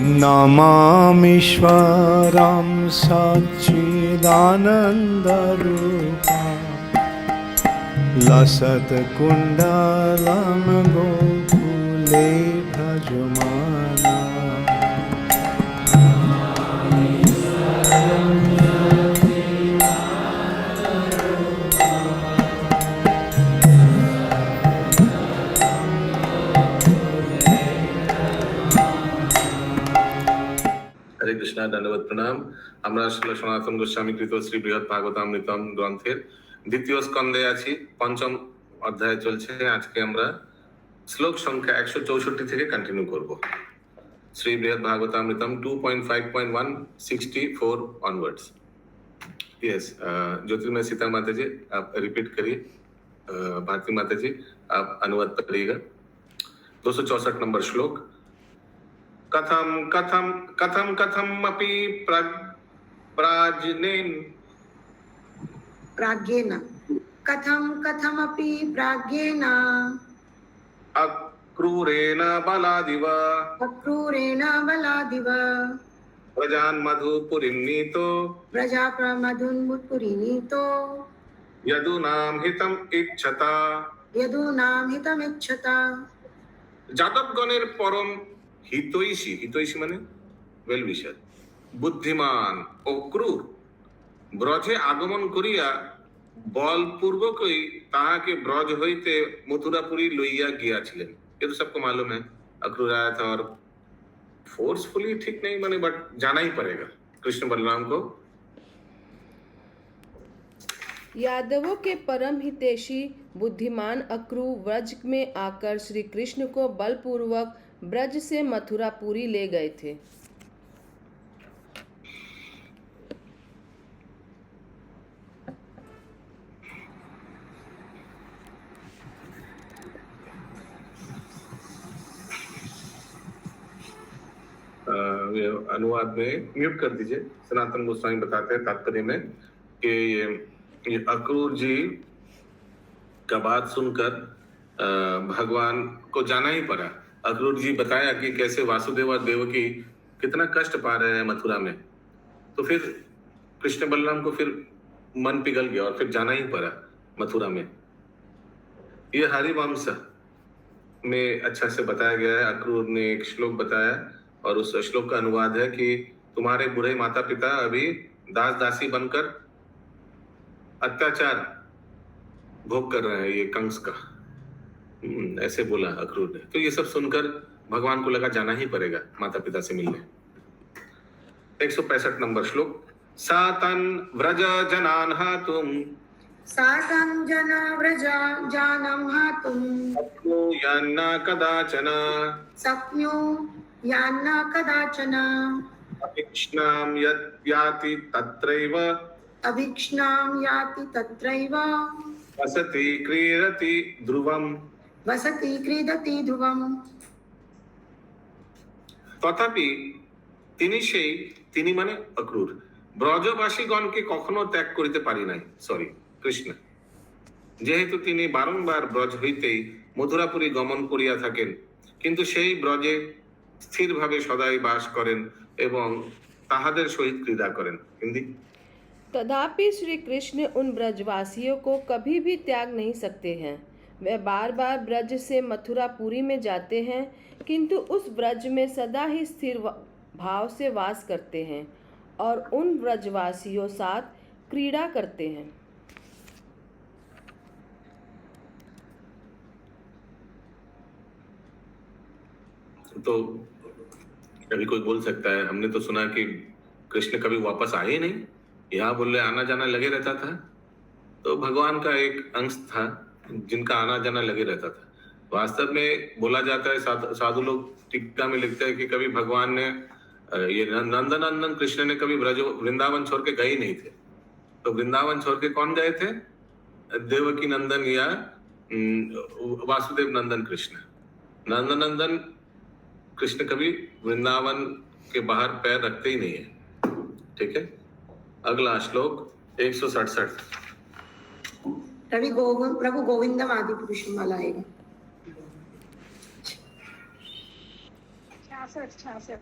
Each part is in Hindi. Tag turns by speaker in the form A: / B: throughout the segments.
A: नमामीश्वरं सच्चिदानन्दरूपं लसत्कुण्डलं गोकुले भजमाना।
B: হরে কৃষ্ণ, দণ্ডবত প্রণাম। আমরা আসলে সনাতন গোস্বামী কৃত শ্রী বৃহৎ ভাগবতামৃতম গ্রন্থের দ্বিতীয় স্কন্ধে আছি, পঞ্চম অধ্যায় চলছে। আজকে আমরা শ্লোক সংখ্যা 164 থেকে কন্টিনিউ করব। শ্রী বৃহৎ ভাগবতামৃতম 2.5.1 64 ऑनवर्ड्स। यस, ज्योतिर्मय सीता माता जी आप रिपीट करिए। भारती माता जी आप अनुवाद करिएगा। 264 नंबर श्लोक। कथम कथम कथम कथम अपि प्राज्ञेन
C: कथम कथमपि प्राज्ञेन
B: अक्रूरेण बलादिव प्रजान् मधुपुरीं नीतो यदूनां हितम् इच्छता। যাদবগণের পরম হিতৈষী মানে ওয়েল উইশার, বুদ্ধিমান ও ক্রূর ব্রজে আগমন করিয়া বলপূর্বকই তাহাকে ব্রজ হইতে মথুরাপুরী লইয়া গিয়াছিলেন। ये तो सबको मालूम है। अक्रूर आया था और फोर्सफुली ठीक नहीं माने, बट जाना ही पड़ेगा कृष्ण बलराम को।
D: यादवों के परम हितैषी बुद्धिमान अक्रूर व्रज में आकर श्री कृष्ण को बलपूर्वक ब्रज से मथुरापुरी ले गए थे।
B: अनुवाद में म्यूट कर दीजिए। सनातन गोस्वामी बताते हैं तात्पर्य में कि ये अक्रूर जी का बात सुनकर भगवान को जाना ही पड़ा। अक्रूर जी बताया कि कैसे वासुदेव और देवकी कितना कष्ट पा रहे हैं मथुरा में, तो फिर कृष्ण बलराम को फिर मन पिघल गया और फिर जाना ही पड़ा मथुरा में। ये हरिवंश में अच्छा से बताया गया है। अक्रूर ने एक श्लोक बताया और उस श्लोक का अनुवाद है कि तुम्हारे बुरे माता पिता अभी दास दासी बनकर अत्याचार भोग कर रहे हैं ये कंस का, ऐसे बोला अक्रूर ने। तो ये सब सुनकर भगवान को लगा जाना ही पड़ेगा माता पिता से मिलने। 165 नंबर श्लोक। सातन व्रज जनान हातुम शक्नुयान्न कदाचन अभिक्ष्णां याति तत्रैव वसति क्रीडति ध्रुवम्। তথাপি তিনি মানে অক্রূর ব্রজবাসীগণকে কখনো ত্যাগ করিতে পারি নাই। সরি কৃষ্ণ, যেহেতু তিনি বারংবার ব্রজ হইতেই মথুরাপুরী গমন করিয়া থাকেন, কিন্তু সেই ব্রজে স্থিরভাবে সদাই বাস করেন এবং তাহাদের সহিত ক্রীড়া করেন। হিন্দি।
D: तथापि श्री कृष्ण उन ब्रजवासियों को कभी भी त्याग नहीं सकते हैं। वे बार बार ब्रज से मथुरापुरी में जाते हैं, किंतु उस ब्रज में सदा ही स्थिर भाव से वास करते हैं और उन ब्रजवासियों साथ क्रीड़ा करते हैं।
B: तो कभी कोई बोल सकता है हमने तो सुना कि कृष्ण कभी वापस आए ही नहीं, यहाँ बोले आना जाना लगे रहता था। तो भगवान का एक अंश था जिनका आना जाना लगे रहता था। वास्तव में बोला जाता है, साधु लोग टीका में लिखते हैं कि कभी भगवान ने ये नंदनंदन कृष्ण ने कभी वृंदावन छोड़ के गए ही नहीं थे। तो वृंदावन छोड़ के कौन गए थे? देवकी नंदन या वासुदेव नंदन कृष्ण। नंदनंदन कृष्ण कभी वृंदावन के बाहर पैर रखते ही नहीं है। ठीक है, अगला श्लोक 167।
C: प्रभु गोविंदम आदि पुरुषम वाला आएगा।
E: 66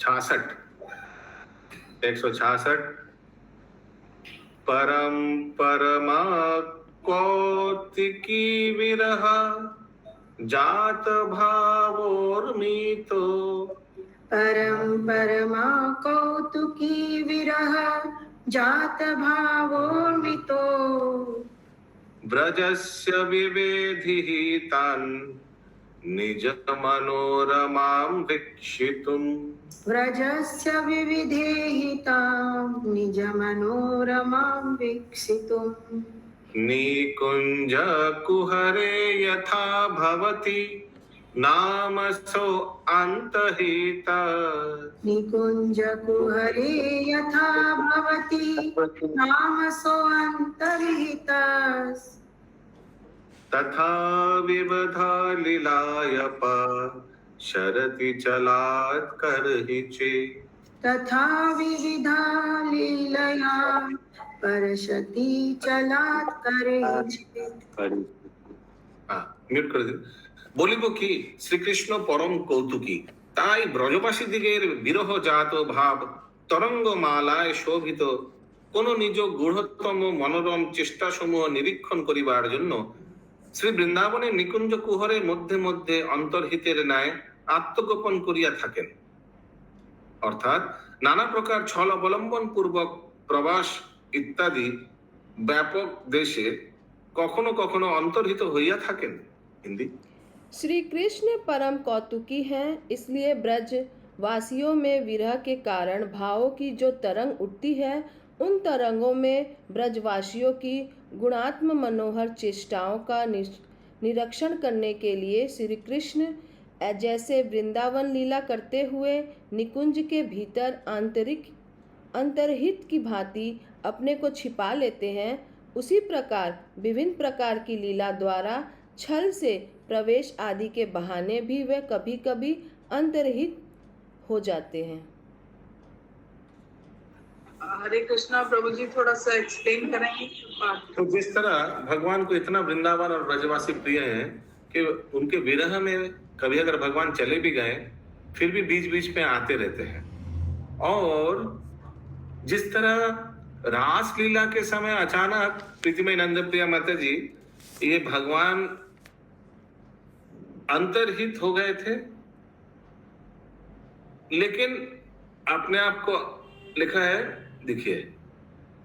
B: 66 166 परम परमा कौतिकी विरह जात भावोर्मितो
C: परम परमा कौतुकी विरह जात भावोर्मितो
B: ब्रजस्य विवेधिः तान् निज मनोरमां वीक्षितुम्
C: व्रजस्य विविधेहितां निज मनोरमां वीक्षितुम्
B: निकुञ्ज कुहरे यथा भवति नामसो अन्तहिता
C: निकुञ्ज कुहरे यथा भवति नामसोऽन्तर्हितः
B: तथा विवधा लीलायप शरति चलात् करहिचे
C: तथा विविधा लीलया परशति चलात् करहिचे।
B: মিউট করে দিন। বলিব কি শ্রীকৃষ্ণ পরম কৌতুকী, তাই ব্রজবাসী দিগের বিরহ জাত ভাব তরঙ্গ মালায় শোভিত কোন নিজ গূঢ়তম মনোরম চেষ্টা সমূহ নিরীক্ষণ করিবার জন্য শ্রী বৃন্দাবনের নিকুঞ্জ কুহরে মধ্যে মধ্যে অন্তর্হিতের ন্যায় আত্মগোপন করিয়া থাকেন। অর্থাৎ নানা প্রকার ছল অবলম্বন পূর্বক প্রবাস ইত্যাদি ব্যাপক দেশে কখনো কখনো অন্তর্হিত হইয়া থাকেন। হিন্দি।
D: श्री कृष्ण परम कौतुकी हैं, इसलिए ब्रज वासियों में विरह के कारण भावों की जो तरंग उठती है, उन तरंगों में ब्रजवासियों की गुणात्म मनोहर चेष्टाओं का निरीक्षण करने के लिए श्री कृष्ण जैसे वृंदावन लीला करते हुए निकुंज के भीतर अंतर्हित की भांति अपने को छिपा लेते हैं, उसी प्रकार विभिन्न प्रकार की लीला द्वारा छल से प्रवेश आदि के बहाने भी वे कभी कभी अंतर्हित हो जाते हैं।
E: हरे कृष्णा प्रभु जी, थोड़ा सा एक्सप्लेन करेंगे।
B: तो जिस तरह भगवान को इतना वृंदावन और ब्रजवासी प्रिय हैं कि उनके विरह में कभी अगर भगवान चले भी गए फिर भी बीच बीच में आते रहते हैं, और जिस तरह रास लीला के समय अचानक प्रीतिमय नंद प्रिया माता जी ये भगवान अंतर्हित हो गए थे, लेकिन अपने आप को लिखा है, देखिए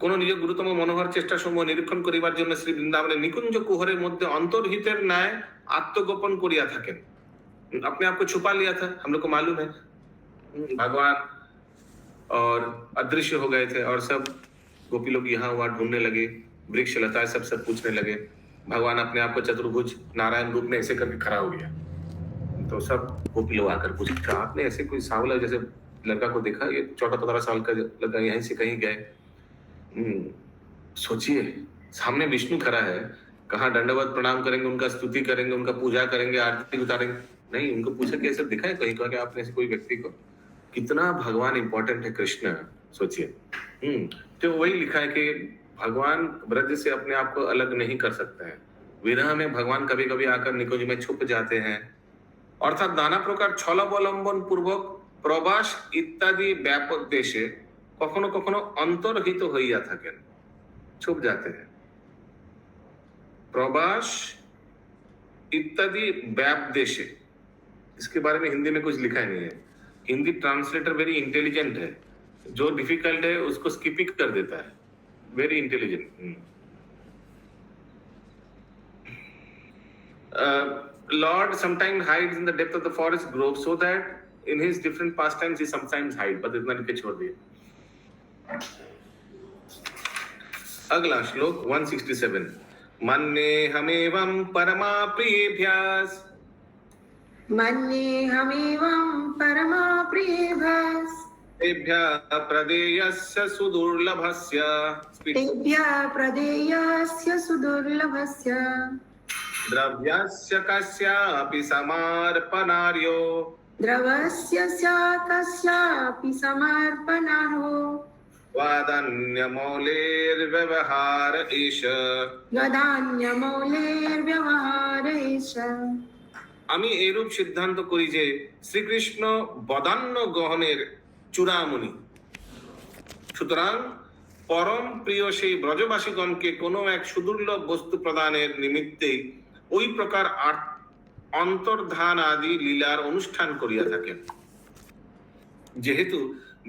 B: কোন নিজ গুরুতম মনোহর চেষ্টা সমূহ নিরীক্ষণ করিবার জন্য শ্রী বৃন্দাবনের নিকুঞ্জ কুহরের মধ্যে অন্তর্হিতের ন্যায় आत्मगोपन करिया थकेन। अपने आप को छुपा लिया था, हम लोग को मालूम है। भगवान और अदृश्य हो गए थे और सब गोपी लोग यहाँ वहां ढूंढने लगे, वृक्ष लताएं सब पूछने लगे। भगवान अपने आप को चतुर्भुज नारायण रूप में ऐसे करके खड़ा हो गया, तो सब गोपी लोग आकर पूछा आपने ऐसे कोई सांवला जैसे लड़का को देखा, ये 14-15 साल का लड़का यहीं से कहीं गए। सोचिए सामने विष्णु खड़ा है, कहाँ दंडवत प्रणाम करेंगे, उनका स्तुति करेंगे, उनका पूजा करेंगे, आरती उतारेंगे? नहीं, उनको पूछा कि ऐसे दिखा है कहीं कहा कि आपने ऐसे कोई व्यक्ति को? कितना भगवान इंपॉर्टेंट है कृष्ण, सोचिए। तो वही लिखा है कि भगवान ब्रज से अपने आप को अलग नहीं कर सकते हैं। विरह में भगवान कभी कभी आकर निकुंज में छुप जाते हैं, अर्थात नाना प्रकार छलावलंबन पूर्वक प्रवास इत्यादि व्यापक देशे कखनो कखनो अंतर्हित हइया थाकेन, छुप जाते हैं। प्रवास इत्यादि व्याप देशे, इसके बारे में हिंदी में कुछ लिखा नहीं है। हिंदी ट्रांसलेटर वेरी इंटेलिजेंट है, जो डिफिकल्ट है उसको स्किप ही कर देता है, very intelligent. Lord sometimes hides in the depth of the forest grove so that in his different pastimes he sometimes hides, but इतना लिखे छोड़ दिए। अगला श्लोक 167। मन्येऽहमेवं परमा प्रियेभ्यः
C: मन्येऽहमेवं परमा प्रियेभ्यः
B: तेभ्यः प्रदेयस्य सुदुर्लभस्य
C: तेभ्यः प्रदेयस्य सुदुर्लभस्य
B: द्रव्यस्य कस्यापि समार्पणार्यो
C: द्रवस्य कस्यापि समर्पणार्हो
B: वादन्यमौलेर्व्यवहार एष
C: यदान्यमौलेर्व्यवहार एष।
B: আমি এরূপ সিদ্ধান্ত করি যে শ্রীকৃষ্ণ বদান্য গ্রহণের চূড়ামণি। সুতরাং পরম প্রিয় সেই ব্রজবাসীগণকে কোনো এক সুদুর্লভ বস্তু প্রদানের নিমিত্তে ওই প্রকার অন্তর্ধান আদি লীলার অনুষ্ঠান করিয়া থাকেন। যেহেতু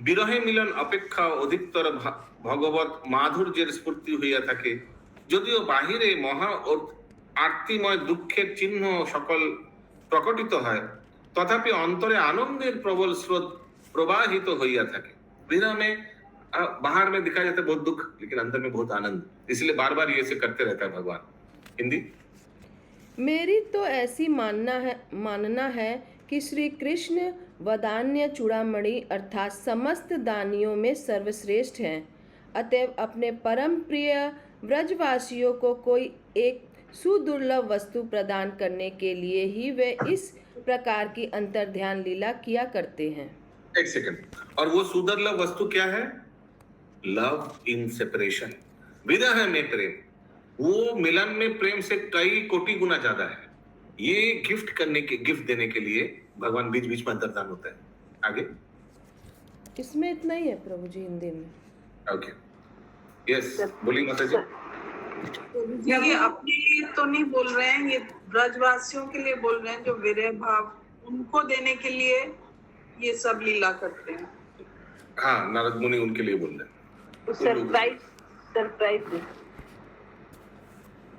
B: বিরহে মিলন অপেক্ষা অধিকতর ভগবত মাধুর্যের স্ফূর্তি হইয়া থাকে, যদিও বাহিরে মহা আর্তিময় দুঃখের চিহ্ন সকল প্রকটিত হয়, तथापि अंतरे आनंदेर प्रबल स्रोत प्रवाहित तो होइया থাকে। विरह में बाहर में दिखाया जाता है बहुत दुख, लेकिन अंदर में बहुत आनंद, इसलिए बार बार ये से करते रहता है भगवान। हिंदी।
D: मेरी तो ऐसी मानना है कि श्री कृष्ण वदान्य चूड़ामणि अर्थात समस्त दानियों में सर्वश्रेष्ठ हैं। अतएव अपने परम प्रिय व्रजवासियों को कोई एक सुदुर्लभ वस्तु प्रदान करने के लिए ही वे इस प्रकार की अंतर्ध्यान लीला किया करते हैं।
B: एक सेकंड, और वो सुदुर्लभ वस्तु क्या है? लव इन सेपरेशन, विरह में प्रेम। वो मिलन में प्रेम से कई कोटि गुना ज्यादा है। ये गिफ्ट देने के लिए भगवान बीच बीच में अंतर्धान होता है। आगे
D: इसमें इतना ही है प्रभु जी हिंदी में।
B: ओके, यस, बोलिए माता जी।
E: ये अपने लिए तो नहीं बोल रहे हैं, ये ब्रजवासियों के लिए बोल रहे हैं जो विरह भाव उनको देने के लिए ये सब लीला करते हैं।
B: हाँ, नारद मुनि उनके लिए बोल रहे हैं।
F: सरप्राइज।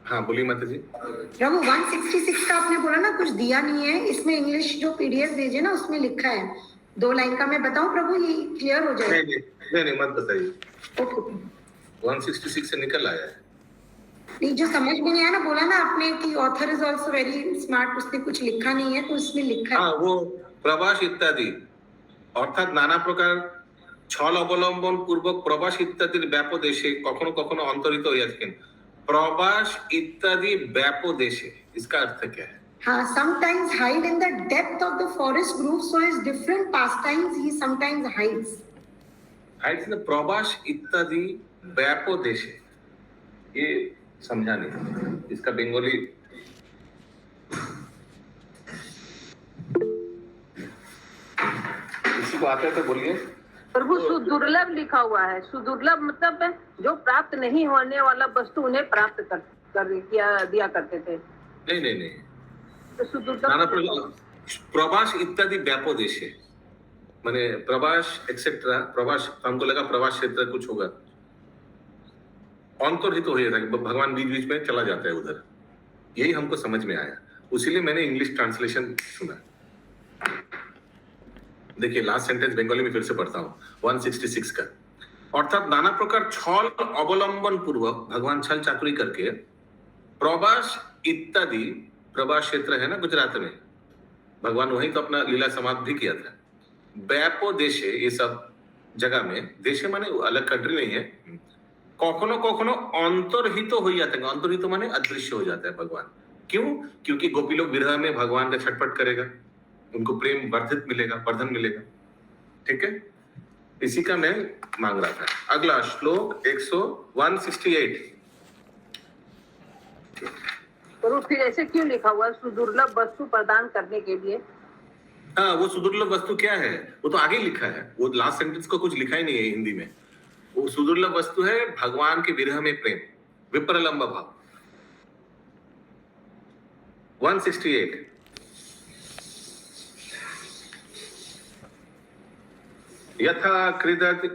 B: हाँ, बोलिए माता जी।
C: प्रभु 166 का आपने बोला ना कुछ दिया नहीं है, इसमें इंग्लिश जो पीडीएफ भेजे ना उसमें लिखा है 2 लाइन का, मैं बताऊं प्रभु, ये क्लियर हो जाए।
B: नहीं, मत बताइए।
C: ओके,
B: 166 से निकल आया है।
C: नहीं, जो समझ में नहीं आया ना, बोला ना आपने कि author is also very smart, उसने कुछ लिखा नहीं है तो उसमें लिखा है।
B: हाँ, वो प्रवास इत्यादि अर्थात नाना प्रकार छल अवलम्बन पूर्वक प्रवास इत्यादिर व्यापदेशे कखनो कखनो अंतरित हইয়া থাকেন। प्रवास इत्यादि व्यापदेशे, इसका अर्थ क्या है?
C: हाँ, sometimes hide in the depth of the forest group, so his different pastimes he sometimes hides.
B: Hides ने प्रवास इत्यादि व्यापदेशे, ये समझा नहीं, इसका बंगाली किसी को आता है तो बोलिए।
F: प्रभु सुदुर्लभ लिखा हुआ है, सुदुर्लभ मतलब जो प्राप्त नहीं होने वाला वस्तु उन्हें प्राप्त कर दिया करते थे।
B: नहीं,
F: तो सुदुर्लभ
B: प्रवास इत्यादि व्यापदेशे माने प्रवास एक्सेट्रा, प्रवास हमको लगा प्रवास क्षेत्र कुछ होगा, अंतर्हित हो जाता है, भगवान बीच बीच में चला जाता है उधर, यही हमको समझ में आया, उसीलिए मैंने इंग्लिश ट्रांसलेशन सुना। देखिए लास्ट सेंटेंस बंगाली में फिर से पढ़ता हूँ, 166 का। अर्थात नाना प्रकार छल अवलंबन पूर्वक भगवान छल चातुरी करके प्रवास इत्यादि, प्रवास क्षेत्र है ना गुजरात में, भगवान वहीं तो अपना लीला समाधि किया था। व्यापदेशे, ये सब जगह में, देशे माने अलग कंट्री नहीं है, कखनो कखनो अंतर्हित हो जाते हैं। अंतर्हित माने अदृश्य हो जाता है भगवान। क्यों? क्योंकि गोपी लोग विरह में भगवान का छटपट करेगा, उनको प्रेम वर्धन मिलेगा। ठीक है, इसी का मैं मांग रहा था। अगला श्लोक 168।
F: प्रभु फिर ऐसे क्यों लिखा हुआ सुदुर्लभ वस्तु प्रदान करने के लिए?
B: हाँ, वो सुदुर्लभ वस्तु क्या है वो तो आगे लिखा है, वो लास्ट सेंटेंस को कुछ लिखा ही नहीं है हिंदी में। वो सुदुर्लभ वस्तु है भगवान के विरह में प्रेम, विप्रलंब भाव। 168। यथा क्रीडति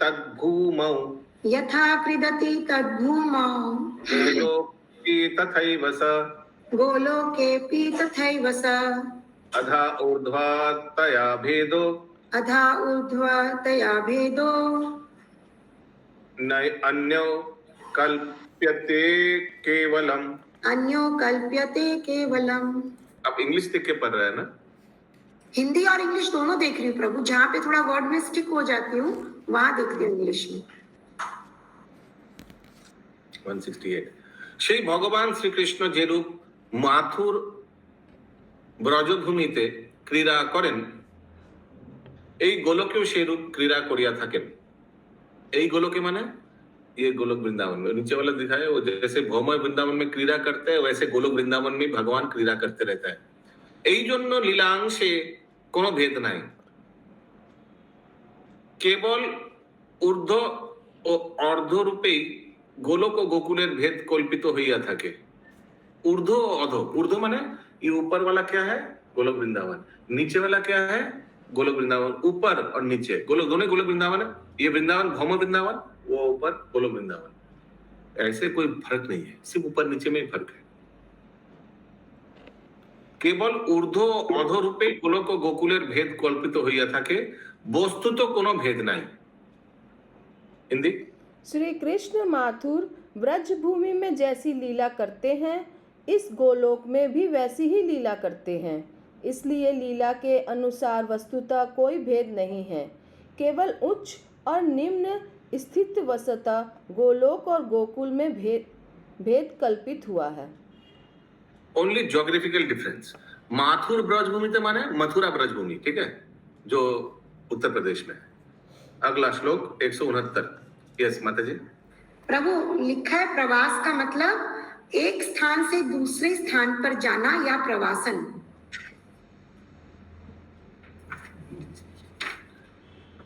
B: तद्भूमौ
C: यथा क्रीडति तद्भूमौ
B: गोलोके तथैव स
C: गोलोकेऽपि तथैव स
B: अधा ऊर्ध्वा तया भेदो न अन्यो कल्प्यते केवलम। आप इंग्लिश देख के पढ़ रहे हैं ना?
C: हिंदी और इंग्लिश दोनों देख रही हूँ प्रभु, जहाँ पे थोड़ा वर्ड में स्टिक हो जाती हूँ वहां देखती हूँ इंग्लिश में।
B: 168। সেই ভগবান শ্রীকৃষ্ণ যেরূপ মাথুর ব্রজভূমিতে ক্রীড়া করেন, এই গোলকেও সেরূপ ক্রীড়া করিয়া থাকেন। এই গোলকে মানে ये गोलोक वृंदावन में नीचे वाला दिखाया, वो जैसे भौमय वृंदावन में क्रीड़ा करते हैं वैसे गोलोक वृंदावन में भगवान क्रीड़ा करते रहता है। এই জন্য লীলাংশে কোনো ভেদ নাই, কেবল ঊর্ধ্ব ও অর্ধরূপেই গোলক ও গোকুলের ভেদ কল্পিত হইয়া থাকে। ऊर्ध्व और अधो, ऊर्ध्व माने ये ऊपर वाला क्या है, गोलोक वृंदावन, नीचे वाला क्या है, गोलोक वृंदावन। ऊपर और नीचे गोलोक, दोनों गोलोक वृंदावन है। ये वृंदावन भौम वृंदावन, वो ऊपर गोलोक वृंदावन। ऐसे कोई फर्क नहीं है, सिर्फ ऊपर नीचे में ही फर्क है। केवल ऊर्ध्व अधो रूपे गोलोक ও গোকুলের ভেদ কল্পিত হইয়া থাকে, বস্তুত কোনো ভেদ নাই। हिंदी।
D: श्री कृष्ण माथुर ब्रज भूमि में जैसी लीला करते हैं, इस गोलोक में भी वैसी ही लीला करते हैं। इसलिए लीला के अनुसार वस्तुतः कोई भेद नहीं है, केवल उच्च और निम्न स्थित वस्तुतः गोलोक और गोकुल में भेद कल्पित हुआ है।
B: Only geographical difference. Mathur Braj Bhoomi माने मथुरा ब्रजभूमि, ठीक है, जो उत्तर प्रदेश में है। अगला श्लोक 169। यस माता जी।
C: प्रभु, लिखा है प्रवास का मतलब एक स्थान से दूसरे स्थान पर जाना या प्रवासन।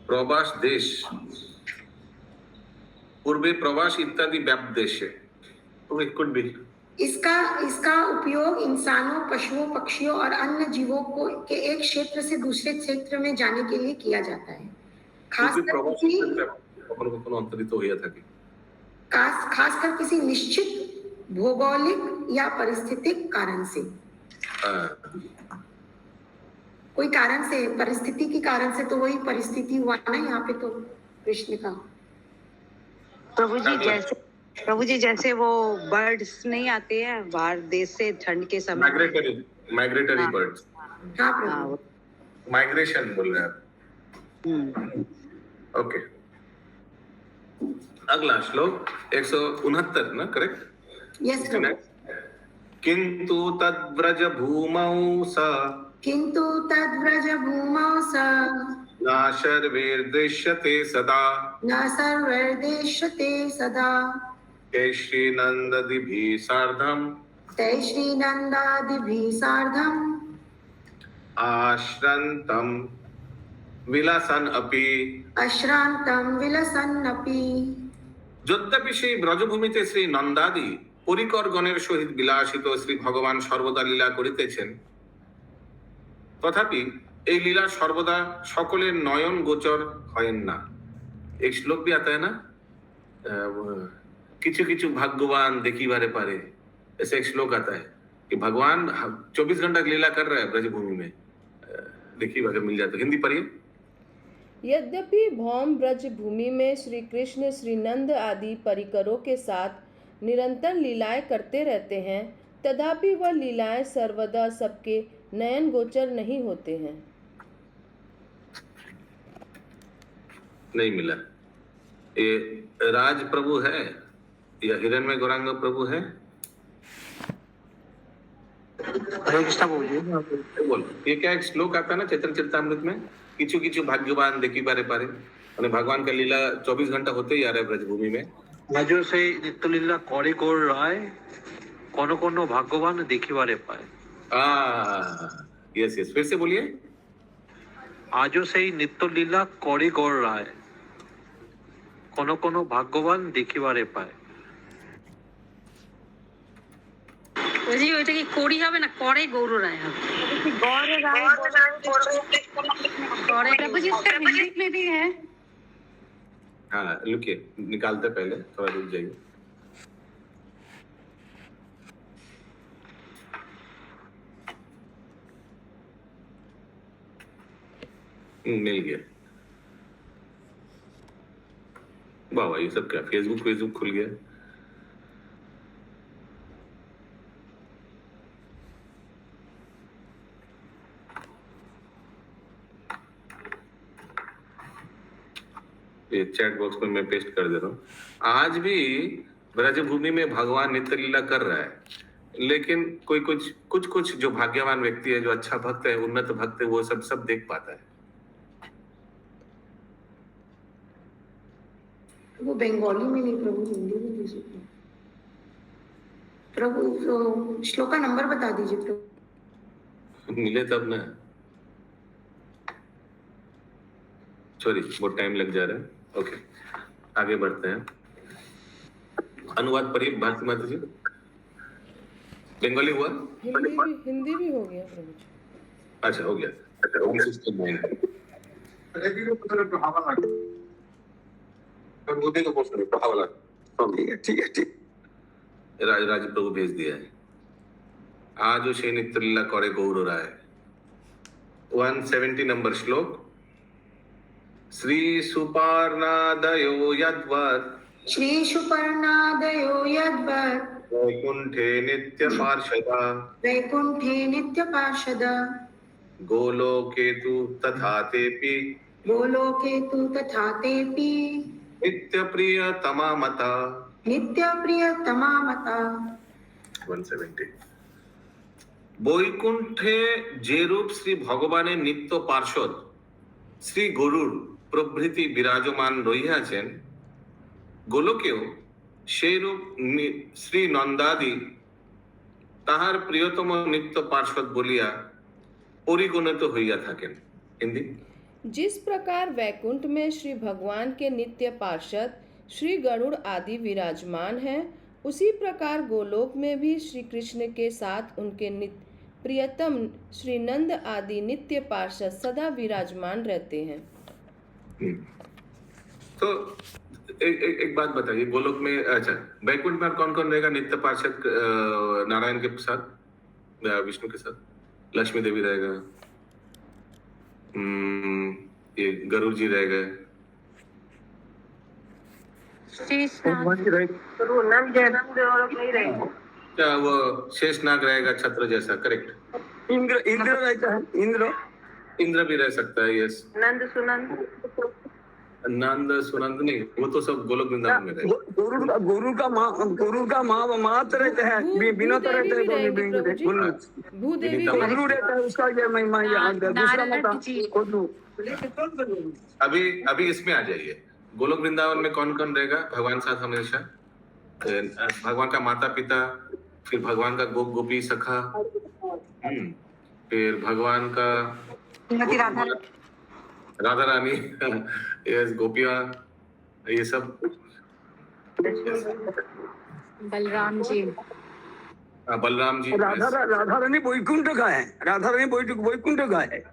B: प्रवास देश, पूर्वे प्रवास इत्यादि व्याप्त देश है, तो इट कुड बी।
C: इसका उपयोग इंसानों, पशुओं, पक्षियों और अन्य जीवों को के एक क्षेत्र से दूसरे क्षेत्र में जाने के लिए किया जाता है, खासकर किसी निश्चित भौगोलिक या पारिस्थितिक कारण से। कोई कारण से, परिस्थिति के कारण से, तो वही परिस्थिति हुआ ना यहाँ पे तो कृष्ण का।
G: प्रभु जी जैसे वो बर्ड्स नहीं आते हैं बाहर देश से ठंड के समय,
B: माइग्रेटरी बर्ड्स।
C: हाँ प्रभु,
B: माइग्रेशन बोल रहे हैं आप। ओके, अगला श्लोक 169 ना, करेक्ट?
C: यस प्रभु।
B: किंतु तद्व्रज भूमौ स न सर्वैर्दृश्यते सदा ते श्रीनंदादिभिः सार्धम् आश्रान्तं विलसन् अपि। যদ্যপি সেই ব্রজভূমিতে শ্রী নন্দাদি পরিকর গণের সহিত বিলাসিত শ্রী ভগবান সর্বদা লীলা করিতেছেন, তথাপি এই লীলা সর্বদা সকলের নয়ন গোচর হয়েন না। एक श्लोक भी आता है ना, किछु किछु भाग्यवान देखिबारे पारे, ऐसे एक श्लोक आता है कि भगवान 24 घंटा लीला कर रहा है ब्रजभूमि में, देखिए अगर मिल जाए तो। हिंदी पढ़िए।
D: यद्यपि भौम ब्रज भूमि में श्री कृष्ण श्री नंद आदि परिकरों के साथ निरंतर लीलाएं करते रहते हैं, तथापि वह लीलाएं सर्वदा सबके नयन गोचर नहीं होते हैं।
B: नहीं मिला। ये राज प्रभु है या हिरण्मय गौरांग प्रभु है? बोल, ये क्या एक श्लोक आता है ना चैतन्य चरितामृत में, किछु किछु भाग्यवान देखी पारे पारे, মানে भगवान का लीला 24 घंटा होते ही आ रहा है ब्रजभूमि में।
H: আজও সেই নিত্যলীলা করে গৌর রায়, কোন কোন ভাগ্যবান দেখিবারে পায়।
B: यस यस, फिर से बोलिए।
H: আজও সেই নিত্যলীলা করে গৌর রায়, কোন কোন ভাগ্যবান দেখিবারে পায়।
G: বলছি ওইটা কি করি হবে না করে গৌর রায় হবে? म्यूजिक में भी है।
B: हाँ लुकिए, निकालते पहले थोड़ा रुक जाइए। मिल गया। वाह वाह, ये सब क्या फेसबुक खुल गया। ये चैट बॉक्स में मैं पेस्ट कर दे रहा हूँ। आज भी ब्रजभूमि में भगवान नित्य लीला कर रहा है, लेकिन कोई कुछ जो भाग्यवान व्यक्ति है, जो अच्छा भक्त है, उन्नत भक्त है, वो सब देख पाता है।
C: वो बंगाली में नहीं प्रभु, हिंदी में भी सुनते। प्रभु श्लोक का नंबर बता दीजिए प्रभु।
B: मिले तब ना। सॉरी बहुत टाइम लग जा रहा है। ओके आगे बढ़ते हैं। अनुवाद पढ़िए भारती माता जी। बंगाली हुआ?
D: हिंदी भी हो गया प्रभु जी।
B: अच्छा हो गया। अच्छा 69 राज प्रभु भेज दिया है। आज से नित्यलीला करे गौर राय। 170 नंबर श्लोक। श्री सुपर्णादयो यद्वत्
C: श्री सुपर्णादयो यद्वत्
B: वैकुंठे नित्य पार्षदा
C: वैकुंठे नित्य पार्षद
B: गोलोके तु तथा तेपि
C: गोलोके तु तथा तेपि
B: नित्य प्रियतमा मता।
C: नित्य प्रियतमा मता।
B: 170 বৈকুণ্ঠে যেরূপ শ্রী ভগবানের নিত্য পার্ষদ শ্রী গরুর প্রভৃতি বিরাজমান রহিয়াছেন, গোলকেও সেইরূপ শ্রী নন্দাদি তাহার প্রিয়তম নিত্য পার্ষদ বলিয়া পরিগণিত হইয়া থাকেন। হিন্দি।
D: जिस प्रकार वैकुंठ में श्री भगवान के नित्य पार्षद श्री गरुड़ आदि विराजमान हैं, उसी प्रकार गोलोक में भी श्री कृष्ण के साथ उनके प्रियतम श्री नंद आदि नित्य पार्षद सदा विराजमान रहते हैं।
B: तो एक बात बताइए, गोलोक में अच्छा वैकुंठ में कौन कौन रहेगा नित्य पार्षद नारायण के साथ, विष्णु के साथ? लक्ष्मी देवी रहेगा, ये गरुड़ जी रहेगा, क्या वो शेषनाग रहेगा छत्र जैसा, करेक्ट?
I: इंद्र रहता है,
B: इंद्र भी रह सकता है, यस।
F: नंद सुनंद
B: नहीं, वो तो सब गोलोक वृंदावन में रहेगा।
I: गुरु का मात रहते हैं, बिना तो रहते हैं,
D: भूदेवी
I: गुरु रहता है, उसका क्या महिमा है? दूसरा मत
B: अभी इसमें आ जाइए। गोलोक वृंदावन में कौन कौन रहेगा भगवान साथ हमेशा? भगवान का माता पिता, फिर भगवान का गोपी सखा, फिर भगवान का राधा रानी, यस, गोपियां, ये सब।
G: बलराम जी
I: राधा रानी वैकुंठ का है, राधा रानी वैकुंठ का है।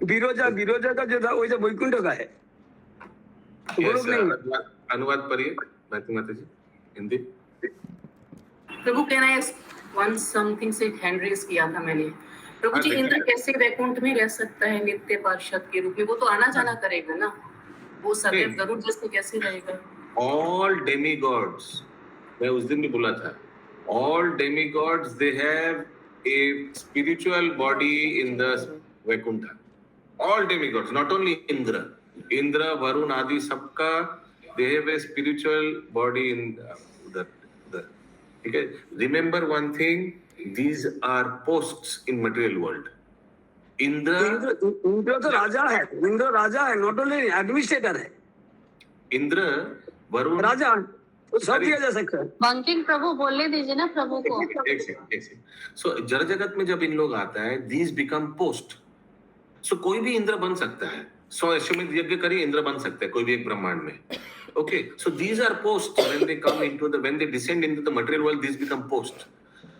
I: विरोजा का जो था वैसे वैकुंठ का है।
B: अनुवाद पढ़िए भारती माता जी, हिंदी।
J: प्रभु कैन आई वन समथिंग से हैंड रेज किया था मैंने। प्रभु जी इंद्र कैसे वैकुंठ में रह सकता है नित्य पार्षद के रूप में? वो तो आना जाना करेगा ना, वो सदैव गरुड़ जैसे कैसे रहेगा?
B: ऑल डेमीगॉड्स, मैं उस दिन भी बोला था, all demigods they have a spiritual body in the Vaikuntha. All demigods, not only Indra Varuna आदि सबका they have a spiritual body in उधर। ठीक है, remember one thing, these are posts in material world. Indra
I: तो राजा है, इंद्र राजा है, नॉट ओनली एडमिनिस्ट्रेटर है।
B: इंद्र वरुण
I: राजा तो सब दिया जा सकता है।
G: बंकिंग प्रभु बोलने दीजिए ना प्रभु को।
B: एक सेकंड। सो जड़ जगत में जब इन लोग आता है, these become post. सो कोई भी इंद्र बन सकता है। 100 अश्वमेध यज्ञ करिए, इंद्र बन सकते हैं कोई भी एक ब्रह्मांड में। Okay, so these are posts. When they come into when they descend into the material world, these become posts.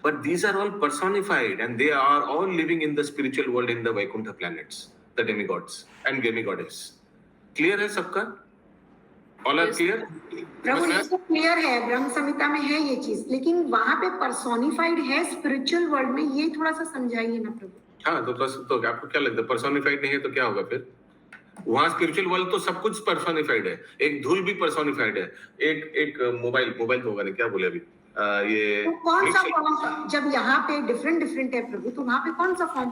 B: But these are all personified, and they are all living in the spiritual world in the Vaikuntha planets, the demigods and demigoddess. Clear है सबका? All are clear?
C: प्रभु ये तो क्लियर है, ब्रह्म संहिता में है ये चीज, लेकिन वहाँ पे पर्सोनिफाइड है स्पिरिचुअल वर्ल्ड में, ये थोड़ा सा समझाइए ना प्रभु।
B: हाँ तो आपको क्या लगता है, पर्सोनिफाइड नहीं है तो क्या होगा फिर? वहाँ स्पिरिचुअल वर्ल्ड तो सब कुछ पर्सोनिफाइड है, एक धूल भी पर्सोनिफाइड है, एक मोबाइल तो होगा नहीं, क्या बोले अभी ये
C: तो कौन सा फॉर्म, जब यहाँ पे डिफरेंट है प्रभु, तो वहाँ पे कौन सा फॉर्म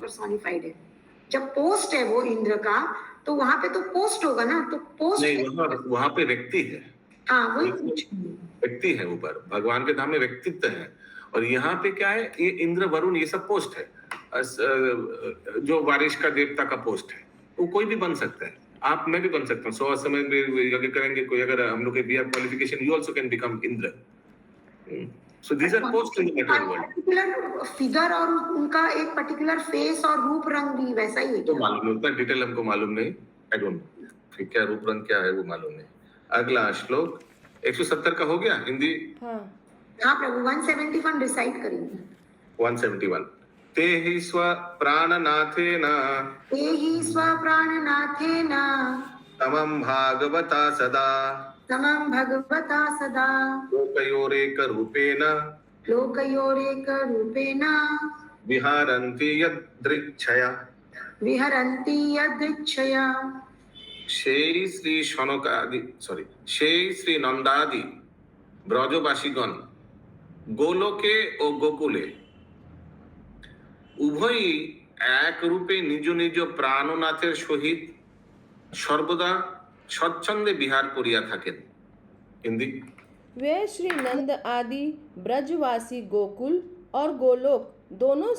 C: पर्सोनिफाइड है? जब पोस्ट है वो इंद्र का, तो वहाँ पे तो पोस्ट होगा ना, तो पोस्ट
B: नहीं, वहाँ पे व्यक्ति है।
C: हाँ वही
B: व्यक्ति है, ऊपर भगवान के धाम में व्यक्तित्व है, और यहाँ पे क्या है, ये इंद्र वरुण ये सब पोस्ट है, जो बारिश का देवता का पोस्ट है, वो कोई भी बन सकता है। आप मैं भी बन सकता हूँ, 100 समय में यज्ञ करेंगे कोई, अगर हम लोग के be qualification, you also can become Indra. So these are post in the material world.
C: Particular figure और उनका एक पर्टिकुलर फेस और रूप रंग भी वैसा ही है,
B: तो मालूम नहीं, उतना डिटेल हमको मालूम नहीं, आई डोंट नो। फिर क्या रूप रंग क्या है वो मालूम है। अगला श्लोक 170 का हो गया हिंदी।
D: हाँ
C: हाँ प्रभु 171 रिसाइट करेंगे।
B: 171 ते हि स्व प्राणनाथेन
C: ते हि स्वप्राणनाथेन
B: तमं भागवता सदा
C: समं भगवता सदा
B: लोकयोरेक रूपेण
C: लोकयोरेकरूपेण
B: विहारन्ति यदृच्छया।
C: विहरन्ति यदृच्छया।
B: সেই শ্রী সনকাদি সেই শ্রী নন্দাদি ব্রজবাসীগণ গোলকে ও গোকুলে উভয়ই এক রূপে নিজ নিজ প্রাণনাথের সহিত সর্বদা স্বচ্ছন্দে বিহার করিয়া থাকেন। হিন্দি
D: वे श्री नंद आदि ब्रजवासी गोकुल और गोलोक दोनों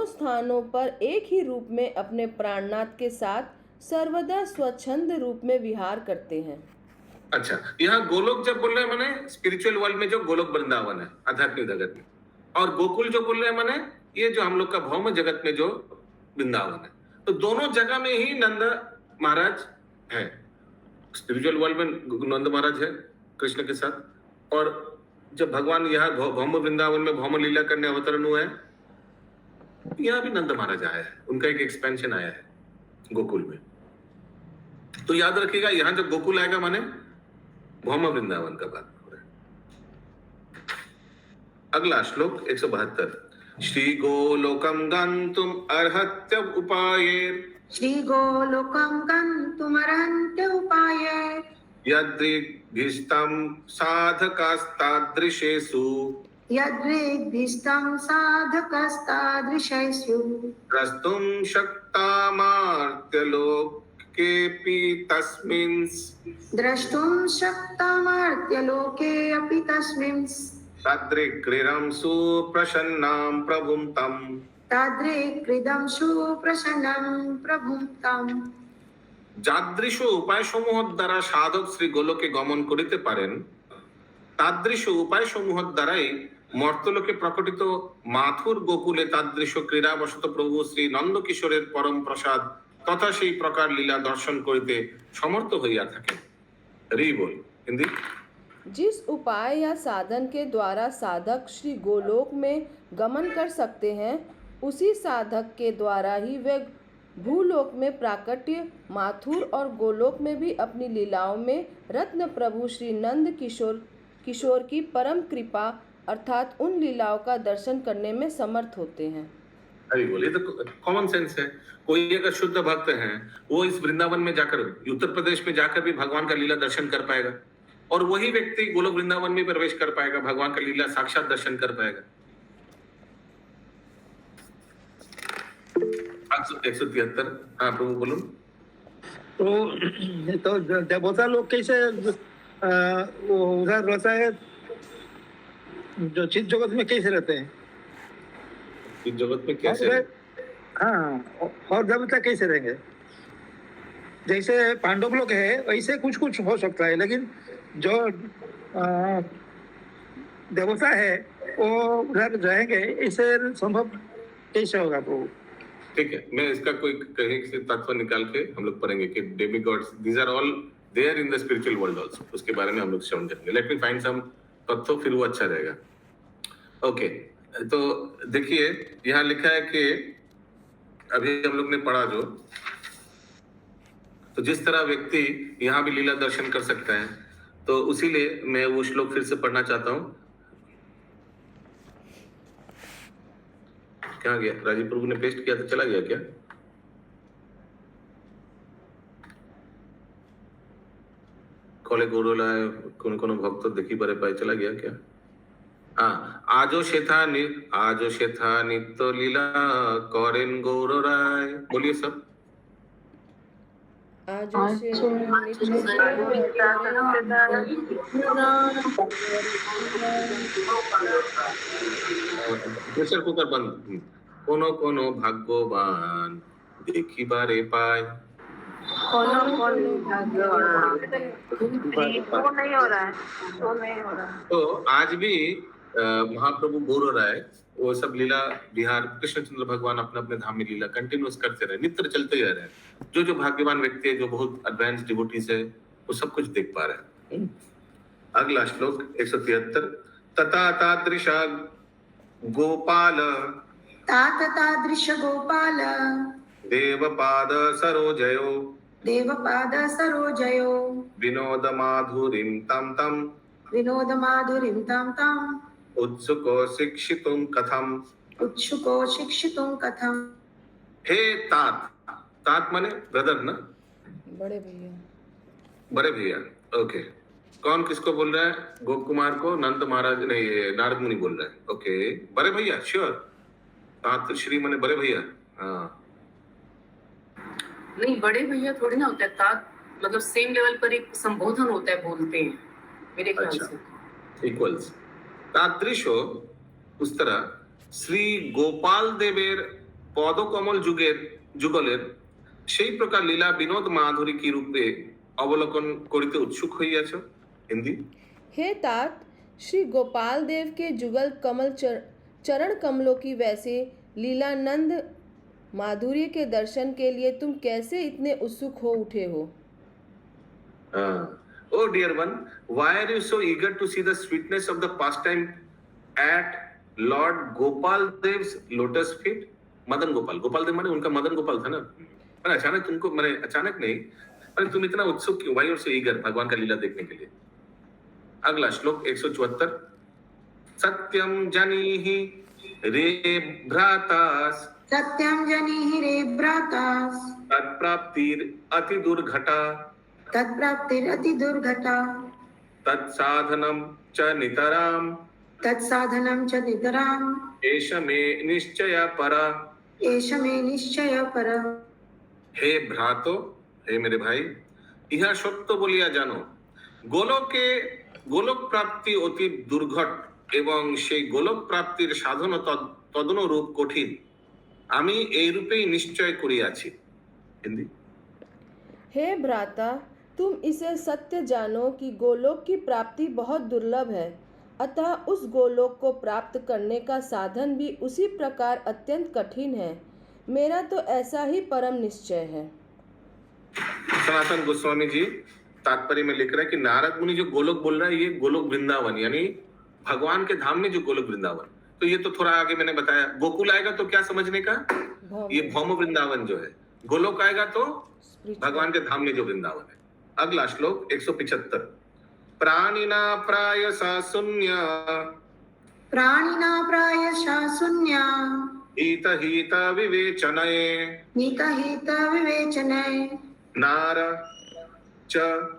D: स्थानों पर एक ही रूप में अपने प्राणनाथ के साथ सर्वदा स्वच्छंद रूप में विहार करते हैं।
B: अच्छा, यहाँ गोलोक जब बोल रहे हैं माने स्पिरिचुअल वर्ल्ड में जो गोलोक वृंदावन है आध्यात्मिक जगत में, और गोकुल जो बोल रहे हैं माने ये जो हम लोग का भौम जगत में जो वृंदावन है, तो दोनों जगह में ही नंद महाराज है। स्पिरिचुअल वर्ल्ड में नंद महाराज है कृष्ण के साथ, और जब भगवान यहाँ भौम वृंदावन में भौम लीला करने अवतरण हुए हैं, यहाँ भी नंद महाराज आया है, उनका एक एक्सपेंशन आया है गोकुल में। तो याद रखिएगा यहाँ जब गोकुल आएगा माने भौम वृंदावन का बात हो रहा है। अगला श्लोक 172 श्री गोलोकम गंतुम अर्हत्य उपाये
C: श्री गोलोकं गन्तुमर्हन्त्य उपाये
B: यदृग्भिस्तं साधकास्तादृशेषु
C: यदृग्भिस्तं साधकस्तादृशेषु
B: द्रष्टुं शक्तामार्त्यलोकेऽपि तस्मिन्
C: द्रष्टुं शक्तामर्त्यलोके अपि तस्मिन्
B: तद्रिक्रीडं सुप्रसन्नां प्रभुं तम्
C: तादृक्कृदं सुप्रसन्नं प्रभुं तम्।
B: যাদৃশ উপায়সমূহ দ্বারা সাধক শ্রী গোলকে গমন করিতে পারেন, তাদৃশ উপায়সমূহ দ্বারাই মর্তলোকে প্রকটিত মাথুর গোকুলে তাদৃশ ক্রীড়াবশত প্রভু শ্রী নন্দকিশোরের পরম প্রসাদ তথা সেই প্রকার লীলা দর্শন করিতে সমর্থ হইয়া থাকেন। হরি বল। হিন্দি
D: जिस उपाय या साधन के द्वारा साधक श्री गोलोक में गमन कर सकते हैं, उसी साधक के द्वारा ही वे भूलोक में प्राकट्य माथुर और गोलोक में भी अपनी लीलाओं में रत्न प्रभु श्री नंद किशोर की परम कृपा अर्थात उन लीलाओं का दर्शन करने में समर्थ होते हैं।
B: हरि बोल। ये तो कॉमन सेंस है। कोई अगर शुद्ध भक्त है वो इस वृंदावन में जाकर उत्तर प्रदेश में जाकर भी भगवान का लीला दर्शन कर पाएगा, और वही व्यक्ति गोलोक वृंदावन में प्रवेश कर पाएगा, भगवान का लीला साक्षात दर्शन कर पाएगा। 173 हाँ प्रभु बोलो।
I: तो देवता लोग कैसे वो उधर रहता है, जो चित जगत में कैसे रहते हैं,
B: इस जगत में कैसे
I: हाँ, और देवता कैसे रहेंगे? जैसे पांडव लोग है वैसे कुछ कुछ हो सकता है, लेकिन जो देवता है वो उधर रहेंगे, ऐसे संभव कैसे होगा प्रभु?
B: ठीक है, मैं इसका कोई कहीं से तत्व निकाल के हम लोग पढ़ेंगे कि demigods these are all there in the spiritual world also, उसके बारे में हम लोग श्रवण करेंगे। लेट मी फाइंड सम तत्व, फिर वो अच्छा रहेगा। ओके, तो देखिए यहाँ लिखा है कि अभी हम लोग ने पढ़ा जो, तो जिस तरह व्यक्ति यहाँ भी लीला दर्शन कर सकता है, तो उसीलिए मैं वो श्लोक फिर से पढ़ना चाहता हूँ। क्या गया? राजीव प्रभु ने पेस्ट किया तो चला गया क्या? कॉले गौरवलाय कौन कौन भक्त देखी बरे पाए चला गया क्या? हाँ, आजो शेथा नित्य लीला करें गौर राय। बोलिए सब। प्रेशर कुकर बंद। कोनो कोनो भाग्यवान देखी बारे पाए।
F: वो नहीं हो रहा है।
B: तो आज भी महाप्रभु बोल रहा है वो सब लीला बिहार कृष्णचंद्र भगवान अपने अपने धाम में लीला कंटिन्यूस करते रहे, नित्य चलते ही रह रहे हैं। जो भाग्यवान व्यक्ति है, जो बहुत एडवांस डिवोटीज है, वो सब कुछ देख पा रहे हैं। अगला श्लोक 173। तथा तादृशा गोपाल
C: तात तादृश गोपाल
B: देवपाद सरोजयो
C: देवपाद सरोजयो
B: विनोद माधुरीं तम तम
C: विनोद माधुरीं तां ताम्
B: उत्सुको शिक्षितुं कथम।
C: उत्सुको शिक्षितुं कथम।
B: हे तात, तात माने ब्रदर ना,
D: बड़े भैया।
B: बड़े भैया, ओके। कौन किसको बोल रहा है? गोप कुमार को नंद महाराज नहीं, नारद मुनि बोल रहा है। ओके, बड़े भैया, श्योर। तात श्री माने बड़े भैया। हाँ,
J: नहीं, बड़े भैया थोड़ी ना होता है। तात मतलब सेम लेवल पर एक संबोधन होता है, बोलते हैं मेरे ख्याल
B: अच्छा,
J: से।
B: इक्वल्स। तादृशो उस तरह श्री गोपाल देवेर पदकमल जुगलेर সেই প্রকার লীলা বিনোদ মাধুরী কি রূপে অবলোকন করিতে উৎসুক হইয়াছ। हिंदी।
D: हे तात, श्री गोपाल देव के जुगल कमल चरण कमलों की वैसे लीलानंद माधुर्य के दर्शन के लिए तुम कैसे इतने उत्सुक हो उठे हो।
B: Oh dear one, why are you so eager to see the sweetness of the pastime at Lord Gopal Dev's lotus feet? Madan Gopal, Gopal देव माने उनका मदन गोपाल था ना। पर अचानक तुमको, मैंने अचानक नहीं, पर तुम इतना उत्सुक क्यों? Why are you so eager भगवान का लीला देखने के लिए? अगला श्लोक 174। सत्यम जनीहि रे भ्रातास
C: सत्यं जनीहि रे भ्रातास्
B: तत्प्राप्तिर अति दुर्घटा
C: तत्प्राप्तिरति दुर्घटा
B: तत्साधनम च नितराम
C: तत्साधनं च नितराम्
B: एष मे निश्चय परा।
C: एष मे निश्चय पर।
B: हे भ्रातो, हे मेरे भाई, इहा सत्य बोलिया जानो, গোলক প্রাপ্তি অতি দুর্ঘট এবং সেই গোলক প্রাপ্তির সাধন তদনুরূপ কঠিন, আমি এই রূপেই নিশ্চয় করিয়াছি। हिंदी।
D: हे भ्राता, तुम इसे सत्य जानो कि गोलोक की प्राप्ति बहुत दुर्लभ है, अतः उस गोलोक को प्राप्त करने का साधन भी उसी प्रकार अत्यंत कठिन है। मेरा तो ऐसा ही परम निश्चय है।
B: सनातन गोस्वामी जी तात्पर्य में लिख रहे हैं कि नारद मुनि जो गोलोक बोल रहा है, ये गोलोक वृंदावन यानी भगवान के धाम में जो गोलोक वृंदावन, तो ये तो थोड़ा आगे मैंने बताया। गोकुल आएगा तो क्या समझने का, ये भौम वृंदावन जो है। गोलोक आएगा तो भगवान के धाम में जो वृंदावन है। अगला श्लोक 175। प्राणिना प्रायसा शून्य
C: प्राणिना प्रायशः शून्य
B: हित हित विवेचनये
C: हित हित विवेचनये
B: नार च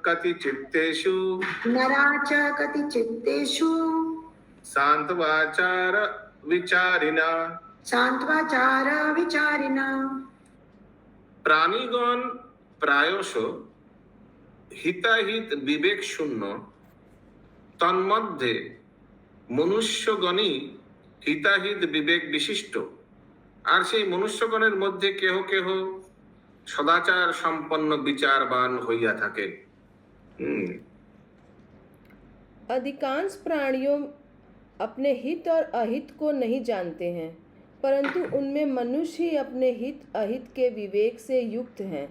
B: कति चित्तेषु
C: नरा च कति चित्तेषु
B: शांतवाचार विचारिणा
C: शांतवाचार विचारिणा।
B: प्राणीगण प्रायश हिताहित विवेक शून्य तन्मध्ये मनुष्यगणी हिताहित विवेक विशिष्ट और से मनुष्यगणेर मध्य केह केह सदाचार संपन्न विचारवान होइया थाके।
D: अधिकांश प्राणियों अपने हित और अहित को नहीं जानते हैं, परंतु उनमें मनुष्य ही अपने हित अहित के विवेक से युक्त हैं।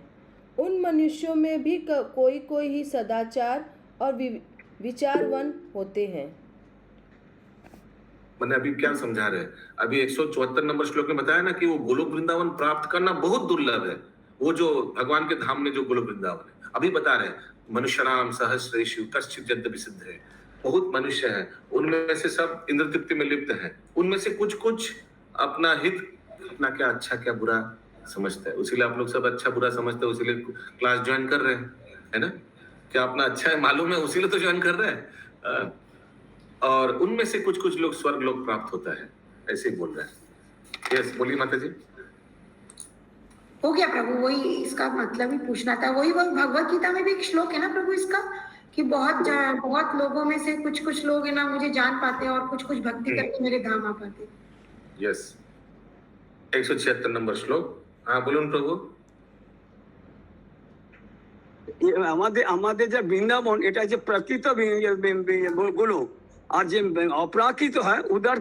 D: उन मनुष्यों में भी कोई कोई ही सदाचार और विचारवान होते हैं।
B: मैंने अभी क्या समझा रहे, अभी 174 नंबर श्लोक में बताया ना कि वो गोलोक वृंदावन प्राप्त करना बहुत दुर्लभ है। वो जो भगवान के धाम में जो गोलोक वृंदावन है, अभी बता रहे मनुष्यनाम सहस्रेषु कश्चित् यद्यपि सिद्ध है। बहुत मनुष्य है, उनमें से सब इंद्र तृप्ति में लिप्त है, उनमें से कुछ कुछ अपना हित, अपना क्या अच्छा क्या बुरा समझता है। उसीलिए आप लोग सब अच्छा बुरा समझते हैं, उसीलिए क्लास ज्वाइन कर रहे हैं, है ना। क्या अपना अच्छा है मालूम है, उसीलिए तो ज्वाइन कर रहे हैं। और उनमें से कुछ कुछ लोग स्वर्ग लोक प्राप्त होता है, ऐसे ही बोल रहे हैं। यस, बोलिए माता जी।
C: हो गया प्रभु, वही इसका मतलब ही पूछना था। वही भगवत गीता में भी एक श्लोक है ना प्रभु इसका, कि बहुत लोगों में से कुछ कुछ लोग है ना मुझे जान पाते हैं और कुछ कुछ भक्ति करके मेरे धाम आ पाते।
B: यस, 176 नंबर श्लोक। हाँ बोलून प्रभु।
K: আমাদের যে বৃন্দাবন, এটা যে প্রকৃত গোলোক, और जो अपराकृत है उधर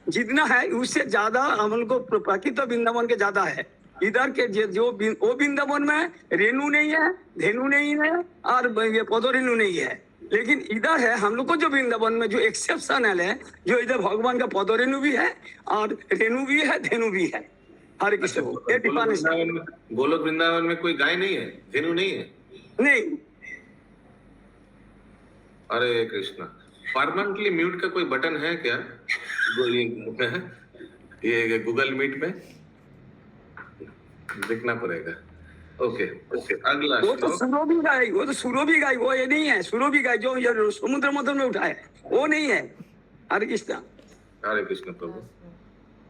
K: जितना है उससे ज्यादा हम लोग को प्राकृत वृंदावन के ज्यादा है। इधर के जो वो वृंदावन में रेणु नहीं है, धेनु नहीं है और ये पदरेणु नहीं है, लेकिन इधर है हम लोग को जो वृंदावन में जो एक्सेप्शनल है, जो इधर भगवान का पदरेणु भी है और रेणु भी है, धेनु भी है। हरे कृष्ण।
B: गोलोक वृंदावन में कोई गाय नहीं है, धेनु नहीं है?
K: नहीं।
B: हरे कृष्णा। परमानेंटली म्यूट का कोई बटन है क्या ये गूगल मीट में? देखना पड़ेगा। ओके ओके, अगला
K: वो तो सुरोभी गाय, वो तो सुरोभी गाय, वो ये नहीं है। सुरोभी गाय जो ये समुद्र मथन में उठाए वो नहीं है। हरे कृष्णा।
B: हरे कृष्ण प्रभु।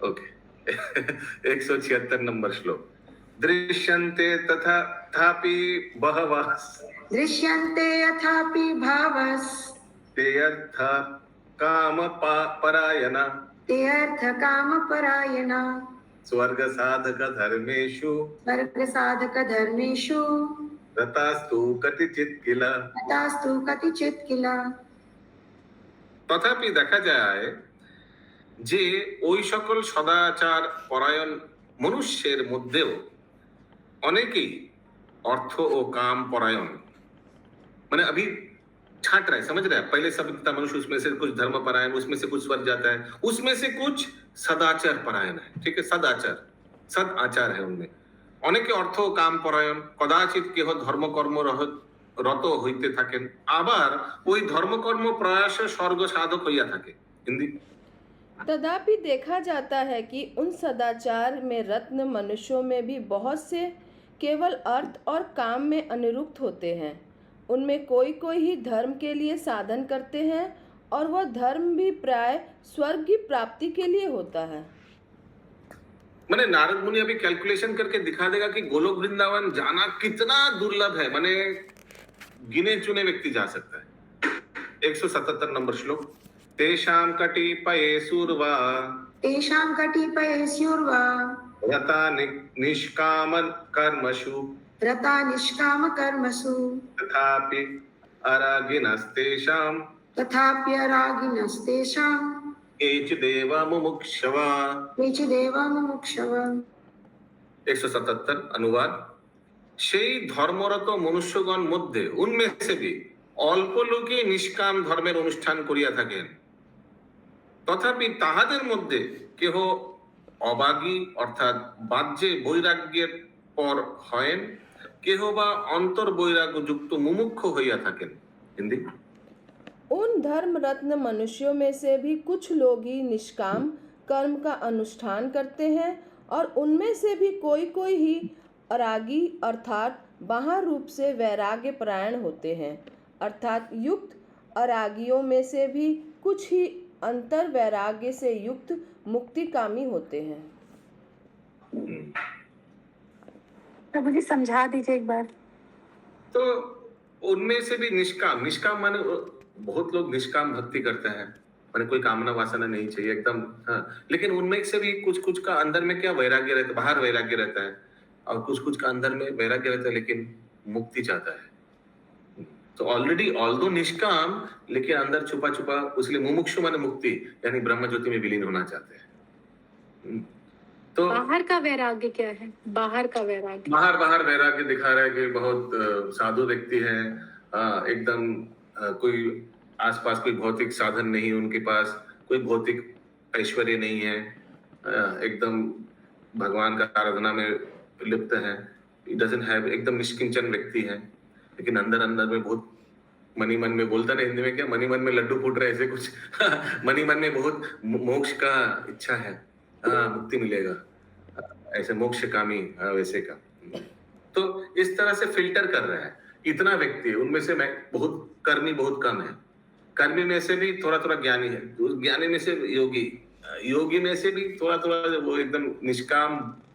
B: ओके 176 नंबर श्लोक। दृश्यन्ते तथा थापि बहवः
C: दृश्यन्ते अथापि भावस्
B: ते अर्थ काम परायणा
C: ते अर्थ काम परायणा
B: स्वर्ग साधक धर्मेषु
C: स्वर्ग साधक धर्मेषु
B: रतास्तु कतिचित् किल।
C: तथास्तु कतिचित् किल।
B: তথাপি দেখা যায় যে ওই সকল সদাচার পরায়ণ মনুষ্যের মধ্যেও অনেকেই অর্থ ও কাম পরায়ণ, মানে अभी छाट रहा है, समझ रहा है? पहले सब इतना मनुष्य, उसमें से कुछ धर्म परायण, उसमें से कुछ स्वर्ग जाता है, उसमें से कुछ सदाचार परायण है। ठीक है, सदाचार सद आचार है उनमें। অনেকে অর্থ ও কাম পরায়ণ, কদাচিৎ কেহ ধর্মকর্ম রত হইতে থাকেন, আবার ওই ধর্মকর্ম প্রয়াসে স্বর্গ সাধক হইয়া থাকে। हिंदी।
D: तथापि देखा जाता है कि उन सदाचार में रत्न मनुष्यों में भी बहुत से केवल अर्थ और काम में अनुरुक्त होते हैं। उनमें कोई कोई ही धर्म के लिए साधन करते हैं और वह धर्म भी प्राय स्वर्ग की प्राप्ति के लिए होता है।
B: मैंने नारद मुनि अभी कैलकुलेशन करके दिखा देगा कि गोलोक वृंदावन जाना कितना दुर्लभ है, माने गिने चुने व्यक्ति जा सकता है। 177 नंबर श्लोक। तेषां कटिपये सूर्वा
C: तेषां कटिपये स्युर्वा
B: रता निष्काम कर्मसु
C: रता निष्काम कर्मसु
B: तथापि अरागिनस्तेषां
C: तथाप्यरागिनस्तेषां
B: केचिदेव मुमुक्षवा।
C: केचिदेव मुमुक्षव।
B: 177 अनुवाद। সেই ধর্মরত মনুষ্যগণ মধ্যে উন্মেষে भी অল্প লোকে নিষ্কাম ধর্মের অনুষ্ঠান করিয়া থাকেন, তথাপি তাহাদের মধ্যে কেহ অবাগী অর্থাৎ বাহ্যে বৈরাগ্যের পর হয়েন, কেহ বা অন্তর বৈরাগ্য যুক্ত মুমুক্ষ হইয়া থাকেন। हिंदी।
D: उन धर्म रत्न मनुष्यों में से भी कुछ लोग ही निष्काम कर्म का अनुष्ठान करते हैं और उनमें से भी कोई कोई ही अरागी अर्थात बाह्य रूप से वैराग्य परायण होते हैं, अर्थात युक्त अरागियों में से भी कुछ ही अंतर वैराग्य से युक्त मुक्तिकामी होते हैं।
L: प्रभु जी समझा दीजिए एक बार।
B: तो उनमें से भी निष्काम, निष्काम माने बहुत लोग निष्काम भक्ति करते हैं, माने कोई कामना वासना नहीं चाहिए एकदम, हाँ, लेकिन उनमें से भी कुछ कुछ का अंदर में क्या वैराग्य रहता है, बाहर वैराग्य रहता है, और कुछ कुछ का अंदर में वैराग्य रहता है लेकिन मुक्ति चाहता है। तो ऑलरेडी ऑल्दो निष्काम लेकिन अंदर छुपा छुपा, इसलिए मुमुक्षु माने मुक्ति, यानी ब्रह्म ज्योति में विलीन होना चाहते हैं। तो
L: बाहर का वैराग्य क्या है? बाहर का वैराग्य,
B: बाहर वैराग्य दिखा रहा है कि बहुत साधु व्यक्ति है, एकदम कोई आसपास कोई भौतिक साधन नहीं है उनके पास, कोई भौतिक ऐश्वर्य नहीं है, एकदम भगवान का आराधना में लिप्त है, डजंट हैव, एकदम निष्किंचन व्यक्ति है, लेकिन अंदर अंदर में बहुत मनी मन में, बोलता ना हिंदी में क्या, मनी मन में लड्डू फूट रहे ऐसे कुछ मनी मन में बहुत मोक्ष का इच्छा है, मुक्ति मिलेगा, ऐसे मोक्ष कामी वैसे का। तो इस तरह से फिल्टर कर रहा है इतना व्यक्ति, उनमें से मैं बहुत कर्मी बहुत कम है, कर्मी में से भी थोड़ा थोड़ा ज्ञानी है, ज्ञानी में से योगी, योगी में से भी थोड़ा थोड़ा वो एकदम निष्काम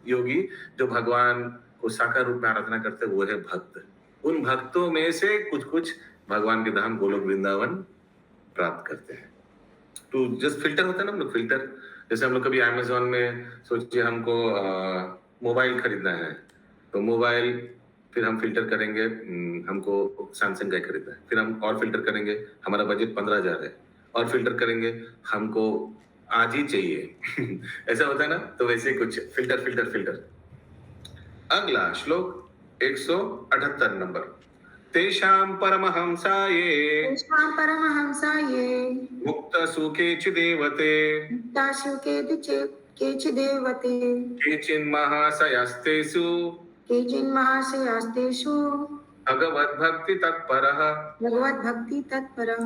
B: योगी जो भगवान को साकार रूप में आराधना करते हैं, वो है भक्त। उन भक्तों में से कुछ कुछ भगवान के धाम गोलोक वृंदावन प्राप्त करते हैं। तो जस्ट फिल्टर होता है ना हम लोग, फिल्टर जैसे हम लोग कभी अमेज़न में सोचिए हमको मोबाइल खरीदना है, तो मोबाइल फिर हम फिल्टर करेंगे, हमको सैमसंग का खरीदना है, फिर हम और फिल्टर करेंगे, हमारा बजट 15,000 है, और फिल्टर करेंगे, हमको आज ही चाहिए ऐसा होता है ना, तो वैसे कुछ फिल्टर फिल्टर फिल्टर। अगला श्लोक 178 नंबर। तेषां परमहंसाये
C: तेषां परमहंसाये
B: मुक्त सुखे चिदेवते
C: मुक्तासु केचिदेवते
B: केचिन्महाशयस्तेषु
C: केचिन्महाशयास्तेषु
B: भगवद्भक्ति तत्परः।
C: भगवद्भक्ति तत्परः।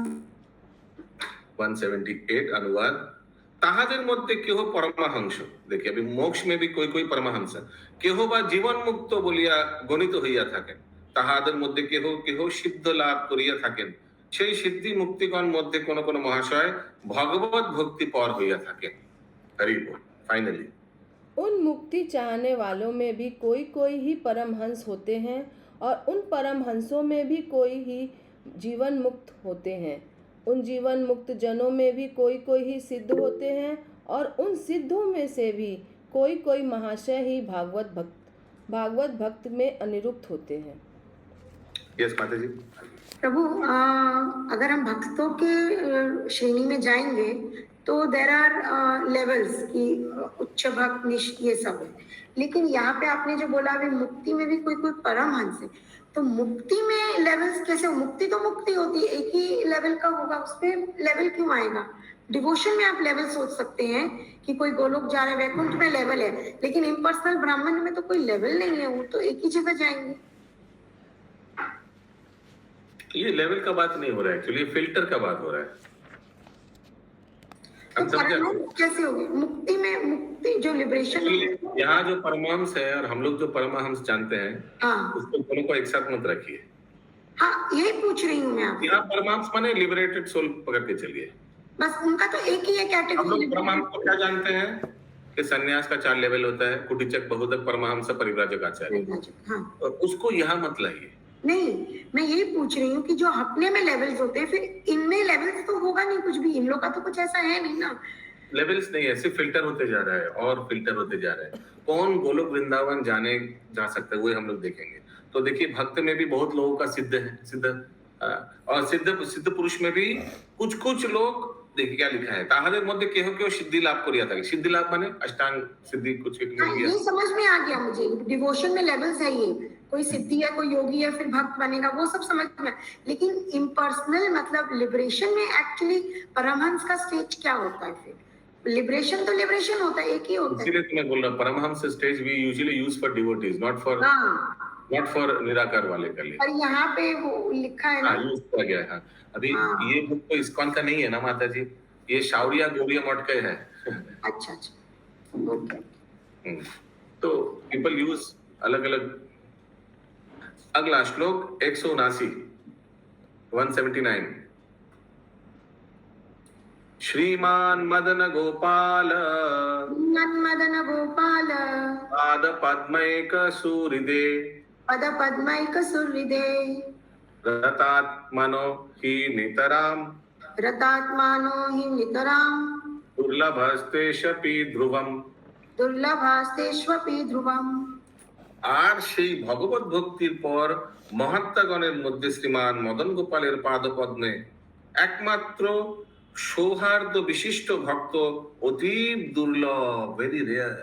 B: 178 अनुवाद। তাহাদের মধ্যে কেহ পরমহংস, দেখি अभी मोक्ष में भी कोई कोई परमहंस কেহ বা জীবন মুক্ত বলিয়া গণিত হইয়া থাকেন, তাহাদের মধ্যে কেহ কেহ সিদ্ধ লাভ করিয়া থাকেন, সেই সিদ্ধি মুক্তিগণ মধ্যে কোন কোন মহাশয় ভগবত ভক্তি পর হইয়া থাকেন। হরি बोल। फाइनली
D: उन मुक्ति चाहने वालों में भी कोई कोई ही परमहंस होते हैं और उन परमहंसों में भी कोई ही जीवन मुक्त होते हैं। उन जीवन मुक्त जनों में भी कोई कोई ही सिद्ध होते हैं और उन सिद्धों में से भी कोई कोई महाशय ही भागवत भक्त में अनिरुक्त होते हैं।
B: यस माता जी।
C: प्रभु अगर हम भक्तों के श्रेणी में जाएंगे तो देर आर लेवल्स की उच्च भक्त निष्ठ ये सब है, लेकिन यहाँ पे आपने जो बोला अभी मुक्ति में भी कोई कोई परमहंस है, तो मुक्ति में लेवल्स कैसे? मुक्ति तो मुक्ति होती है, एक ही लेवल का होगा, उसमें लेवल क्यों आएगा? डिवोशन में आप लेवल सोच सकते हैं कि कोई गोलोक जा रहा है, वैकुंठ में लेवल है, लेकिन इम्पर्सनल ब्राह्मण में तो कोई लेवल नहीं है, वो तो एक ही जगह जाएंगे।
B: ये लेवल का बात नहीं हो रहा है, एक्चुअली फिल्टर का बात हो रहा है। हम समझे?
C: कैसे होगी मुक्ति में? मुक्ति जो लिबरेशन
B: यहाँ जो परमहंस है और हम लोग जो परमहंस जानते हैं,
C: हाँ
B: उसको दोनों को एक साथ मत रखिए।
C: हाँ यही पूछ रही हूँ मैं आपसे।
B: यहाँ परमहंस माने लिबरेटेड सोल पकड़ के चलिए।
C: बस उनका तो एक ही है
B: हम
C: कैटेगरी।
B: लोग परमहंस को क्या जानते हैं कि सन्यास का 4 लेवल होता है, कुटीचक, बहुधक, परमहंस, परिव्राजक, आचार्य।
C: हाँ
B: और उसको यहाँ मत लाइए।
C: नहीं, मैं यही पूछ रही हूँ कि जो अपने में लेवल्स होते हैं, फिर इनमें लेवल्स तो होगा नहीं कुछ भी, इन लोग का तो कुछ ऐसा है नहीं ना।
B: लेवल्स नहीं है, सिर्फ फिल्टर होते जा रहा है और फिल्टर होते जा रहा है। कौन गोलोक वृंदावन जाने जा सकता है, वही हम लोग देखेंगे। तो देखिए भक्त में भी बहुत लोगों का सिद्ध है, सिद्ध और सिद्ध पुरुष में भी कुछ कुछ लोग, देखिए क्या लिखा है, ताहादेर मध्य केह केह सिद्धि लाभ करिया था। सिद्धि लाभ माने अष्टांग सिद्धि कुछ एक मिल गया।
C: ये समझ में आ गया मुझे, डिवोशन में लेवल्स है, ये कोई सिद्धि है, कोई योगी है, फिर भक्त बनेगा, वो सब समझ में। लेकिन इम्पर्सनल मतलब लिबरेशन में एक्चुअली परमहंस का स्टेज क्या होता है? फिर लिबरेशन तो लिबरेशन होता है, एक ही होता है।
B: इसीलिए तो मैं बोल रहा हूँ Paramahansa stage we usually use for devotees, not for निराकार वाले के लिए।
C: और यहाँ पे वो लिखा है ना,
B: यूज किया गया है। अभी ये बुक तो इस्कॉन का नहीं है ना माता जी, ये शाउरिया गौड़िया मठ का है।
C: अच्छा अच्छा ओके।
B: तो पीपल यूज अलग अलग। अगला श्लोक 179 179। श्रीमान मदन गोपाल
C: मदन गोपाल
B: पाद पद्मैक सूरिदे
C: पद पद्मैक सुहृदे
B: रतात्मनो हि नितराम
C: रतात्मानो हि नितराम
B: दुर्लभस्तेषपि ध्रुवम।
C: দুর্লভাস্তেষ্বপি ধ্রুবম।
B: আর সেই ভগবত ভক্তির পর মহাত্মাগণের মধ্যে শ্রীমান মদন গোপালের পাদপদ্মে একমাত্র সৌহার্দ্য বিশিষ্ট ভক্ত অতীব দুর্লভ, ভেরি রেয়ার,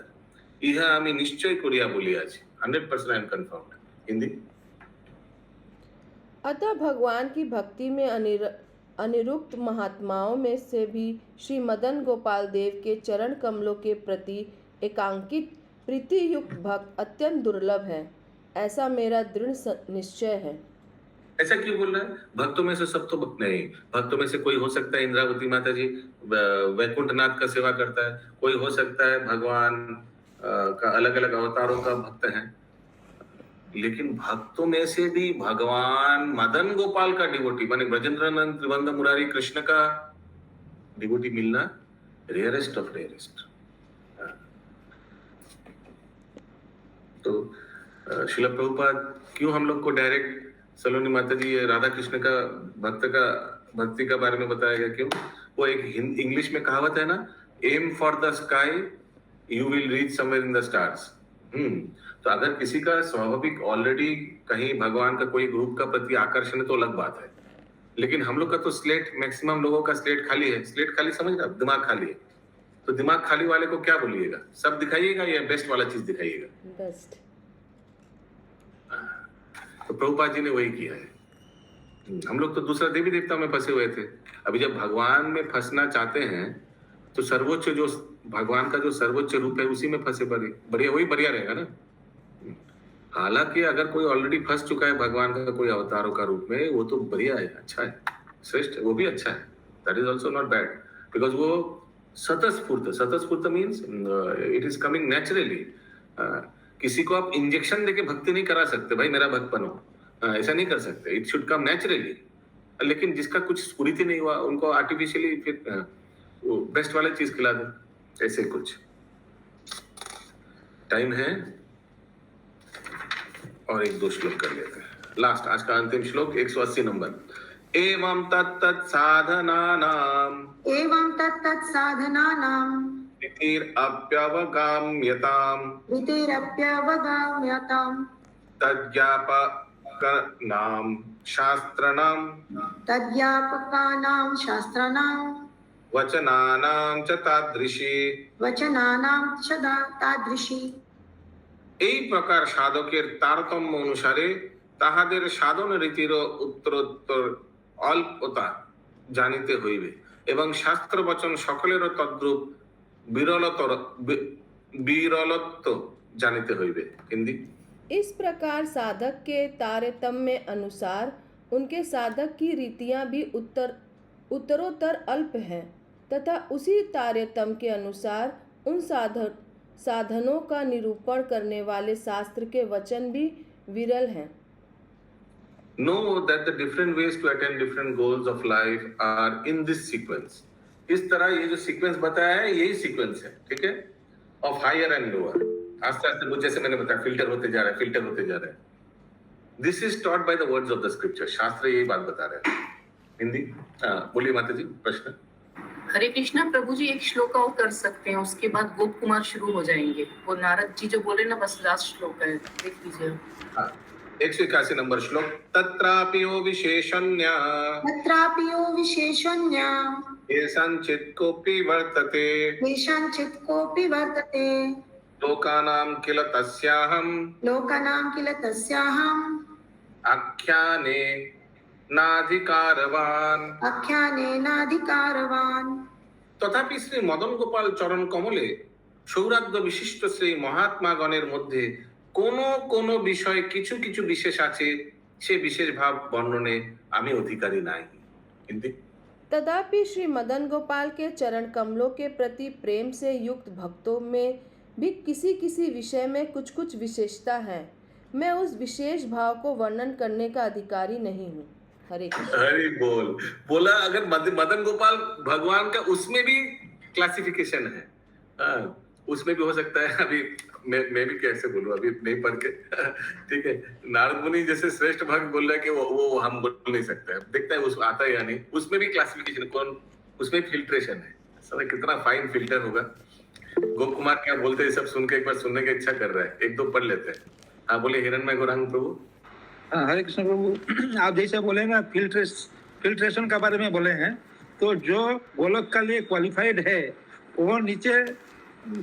B: ইহা আমি নিশ্চয় করিয়া বলিয়াছি। 100% आई एम कन्फर्म्ड। हिंदी।
D: अतः भगवान की भक्ति में अनिरुक्त महात्माओं में से भी श्री मदन गोपाल देव के चरण कमलों के प्रति एकांकित प्रीतियुक्त भक्त अत्यंत दुर्लभ है, ऐसा मेरा दृढ़ निश्चय है।
B: ऐसा क्यों बोल रहा है? भक्तों में से सब तो भक्त नहीं, भक्तों में से कोई हो सकता है इंद्रावती माता जी वैकुंठनाथ का सेवा करता है, कोई हो सकता है भगवान का अलग अलग अवतारों का भक्त है, लेकिन भक्तों में से भी भगवान मदन गोपाल का डिवोटी माने ब्रजेंद्रानंद त्रिवंद मुरारी कृष्ण का डिवोटी मिलना रेयरेस्ट ऑफ रेयरेस्ट। तो श्रील प्रभुपाद क्यों हम लोग को डायरेक्ट सलोनी माता जी राधा कृष्ण का भक्ति का बारे में बताया गया? क्यों? वो एक इंग्लिश में कहावत है ना, aim for the sky you will reach somewhere in the stars. तो अगर किसी का स्वाभाविक ऑलरेडी कहीं भगवान का कोई ग्रुप का प्रति आकर्षण है तो अलग बात है, लेकिन हम लोग का तो स्लेट, मैक्सिमम लोगों का स्लेट खाली है। स्लेट खाली समझ रहे, दिमाग खाली है। तो दिमाग खाली वाले को क्या बोलिएगा? सब दिखाइएगा या बेस्ट वाला चीज दिखाइएगा?
D: बेस्ट।
B: तो प्रभुपाद जी ने वही किया है। हम लोग तो दूसरा देवी देवता में फंसे हुए थे। अभी जब भगवान में फंसना चाहते हैं तो सर्वोच्च जो भगवान का जो सर्वोच्च रूप है उसी में फंसे, बढ़िया वही बढ़िया रहेगा ना। हालांकि अगर कोई ऑलरेडी फंस चुका है भगवान का कोई अवतारों का रूप में, वो तो बढ़िया है, अच्छा है, श्रेष्ठ है, वो भी अच्छा है। That is also not bad, because वो स्वतःस्फूर्त means it is coming naturally. किसी को आप इंजेक्शन देके भक्ति नहीं करा सकते, भाई मेरा भक्त बनो, ऐसा नहीं कर सकते। It should come naturally. लेकिन जिसका कुछ स्फूर्ति नहीं हुआ उनको आर्टिफिशियली फिर बेस्ट वाली चीज खिला दो, ऐसे कुछ। टाइम है और एक दो श्लोक कर लेते हैं। लास्ट आज का अंतिम श्लोक 180 नंबर। एवं तत्तत् साधनानां
C: वितिरप्यवगाम्यताम्
B: तज्ज्ञापकानां शास्त्राणां वचनानां च तादृशी। এই প্রকার সাধকের তারতম্য অনুসারে তাহাদের সাধন রীতির উত্তরোত্তর অল্পতা জানিতে হইবে এবং শাস্ত্র বচন সকলের তদ্রূপ বিরলত্ব জানিতে হইবে। हिंदी।
D: इस प्रकार साधक के तारतम्य अनुसार उनके साधक की रीतियां भी उत्तरोत्तर अल्प हैं तथा उसी तारतम्य के अनुसार उन साधनों का निरूपण करने वाले शास्त्र के वचन भी विरल हैं।
B: Know that the different ways to attain different goals of life are in this sequence. इस तरह ये जो सीक्वेंस बताया है यही सीक्वेंस है, ठीक है, ऑफ हायर एंड लोअर। आस्ते आस्ते जैसे मैंने बताया फिल्टर होते जा रहा है। This is taught by the words of the scripture. शास्त्र यही बात बता रहे हैं। हिंदी। बोलिए माता जी, प्रश्न।
J: हरे कृष्णा। प्रभु जी एक श्लोक और कर सकते हैं, उसके बाद गोप कुमार शुरू हो जाएंगे। वो नारद जी जो बोले ना, बस लास्ट श्लोक है, देख लीजिए।
B: 181 नंबर श्लोक। तत्रापियो विशेषण्या येषाञ्चित् कोऽपि वर्तते लोकानां किल तस्याहम् आख्याने नाधिकारवान्। तथापि श्री मदन गोपाल चरण कमले সৌরাগ্য বিশিষ্ট শ্রী মহাত্মা গণের মধ্যে কোনো বিষয় কিছু কিছু বিশেষ আছে, সে বিশেষ ভাব বর্ণনে আমি অধিকারী নাই। हिंदी।
D: तथापि श्री मदन गोपाल के चरण कमलों के प्रति प्रेम से युक्त भक्तों में भी किसी किसी विषय में कुछ कुछ विशेषता है। मैं उस विशेष भाव को वर्णन करने का अधिकारी नहीं हूँ। हरे
B: बोल बोला। अगर मदन गोपाल भगवान का उसमें भी क्लासिफिकेशन है, उसमें भी हो सकता है। अभी मैं भी कैसे बोलूं, अभी नहीं पढ़ के, ठीक है। नारद मुनि जैसे श्रेष्ठ भक्त बोल रहे हैं कि वो हम बोल नहीं सकते हैं, देखता है उस आता है या नहीं। उसमें भी क्लासिफिकेशन, कौन उसमें फिल्ट्रेशन है। सब कितना फाइन फिल्टर होगा। गोप कुमार क्या बोलते हैं सब सुन के एक बार सुनने की इच्छा कर रहा है, एक दो पढ़ लेते हैं। हाँ बोले हिरण्मय गौरांग प्रभु।
I: हाँ हरे कृष्ण प्रभु। आप जैसे बोले ना फिल्ट्रेशन का बारे में बोले हैं, तो जो गोलक का लिए क्वालिफाइड है वो नीचे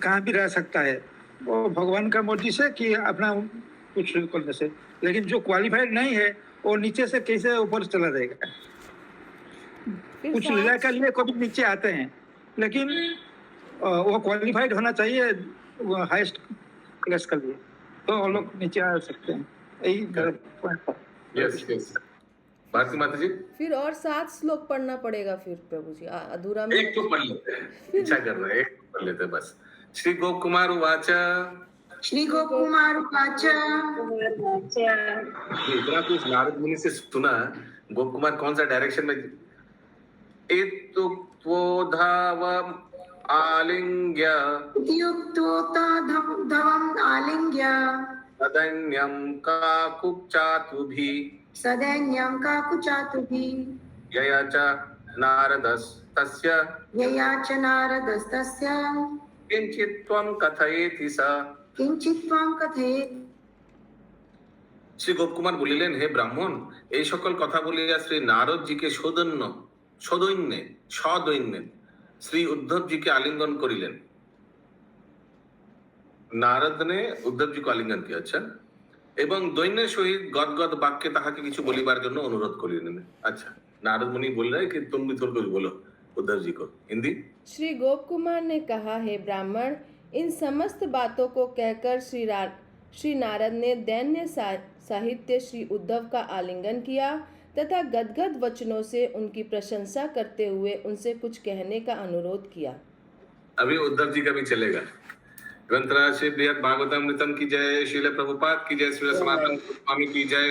I: कहाँ भी रह सकता है, वो भगवान का मर्जी से कि अपना कुछ करने से। लेकिन जो क्वालिफाइड नहीं है वो नीचे से कैसे ऊपर चला जाएगा। कुछ लीला के लिए कभी नीचे आते हैं, लेकिन वो क्वालिफाइड होना चाहिए हाईएस्ट क्लास के लिए, तो वो लोग नीचे आ सकते हैं। यही
B: यस भारती माता जी।
D: फिर और 7 श्लोक पढ़ना पड़ेगा फिर प्रभु जी, अधूरा में
B: एक तो पढ़ लेते हैं, इच्छा कर रहे हैं, एक पढ़ लेते हैं बस। श्री गोप कुमार उवाच। इतना कुछ नारद मुनि से सुना। गोप कुमार कौन सा डायरेक्शन में? एतुक्तोधावम् आलिंग्य सदैन्यं काकुचातुभिः ययाच नारदस्तस्य किंचित् त्वं कथयेति स। শ্রী গোপকুমার বলিলেন, হে ব্রাহ্মণ, এই সকল কথা বলিয়া শ্রী নারদজিকে সদৈন্যে শ্রী उद्धवजी आलिंगन करिलेन। नारद ने उद्धव जी को आलिंगन किया। अच्छा, एवं दैन्य सहित गदगद वाक्य ताहाके किछु बोलिबार जन्य अनुरोध करिलेन। अच्छा, नारद मुनि बोल रहे कि तुम भी थोड़ा कुछ बोलो उद्धव जी को। हिंदी।
D: श्री गोपकुमार ने कहा, हे ब्राह्मण, इन समस्त बातों को कहकर श्री नारद ने दैन्य साहित्य श्री उद्धव का आलिंगन किया तथा गदगद वचनों से उनकी प्रशंसा करते हुए उनसे कुछ कहने का अनुरोध किया।
B: अभी उद्धव जी का भी चलेगा। ग्रंथराज श्री बृहद भागवतमृतम की जय, श्रील प्रभुपाद की जय, श्रील सनातन स्वामी की जय।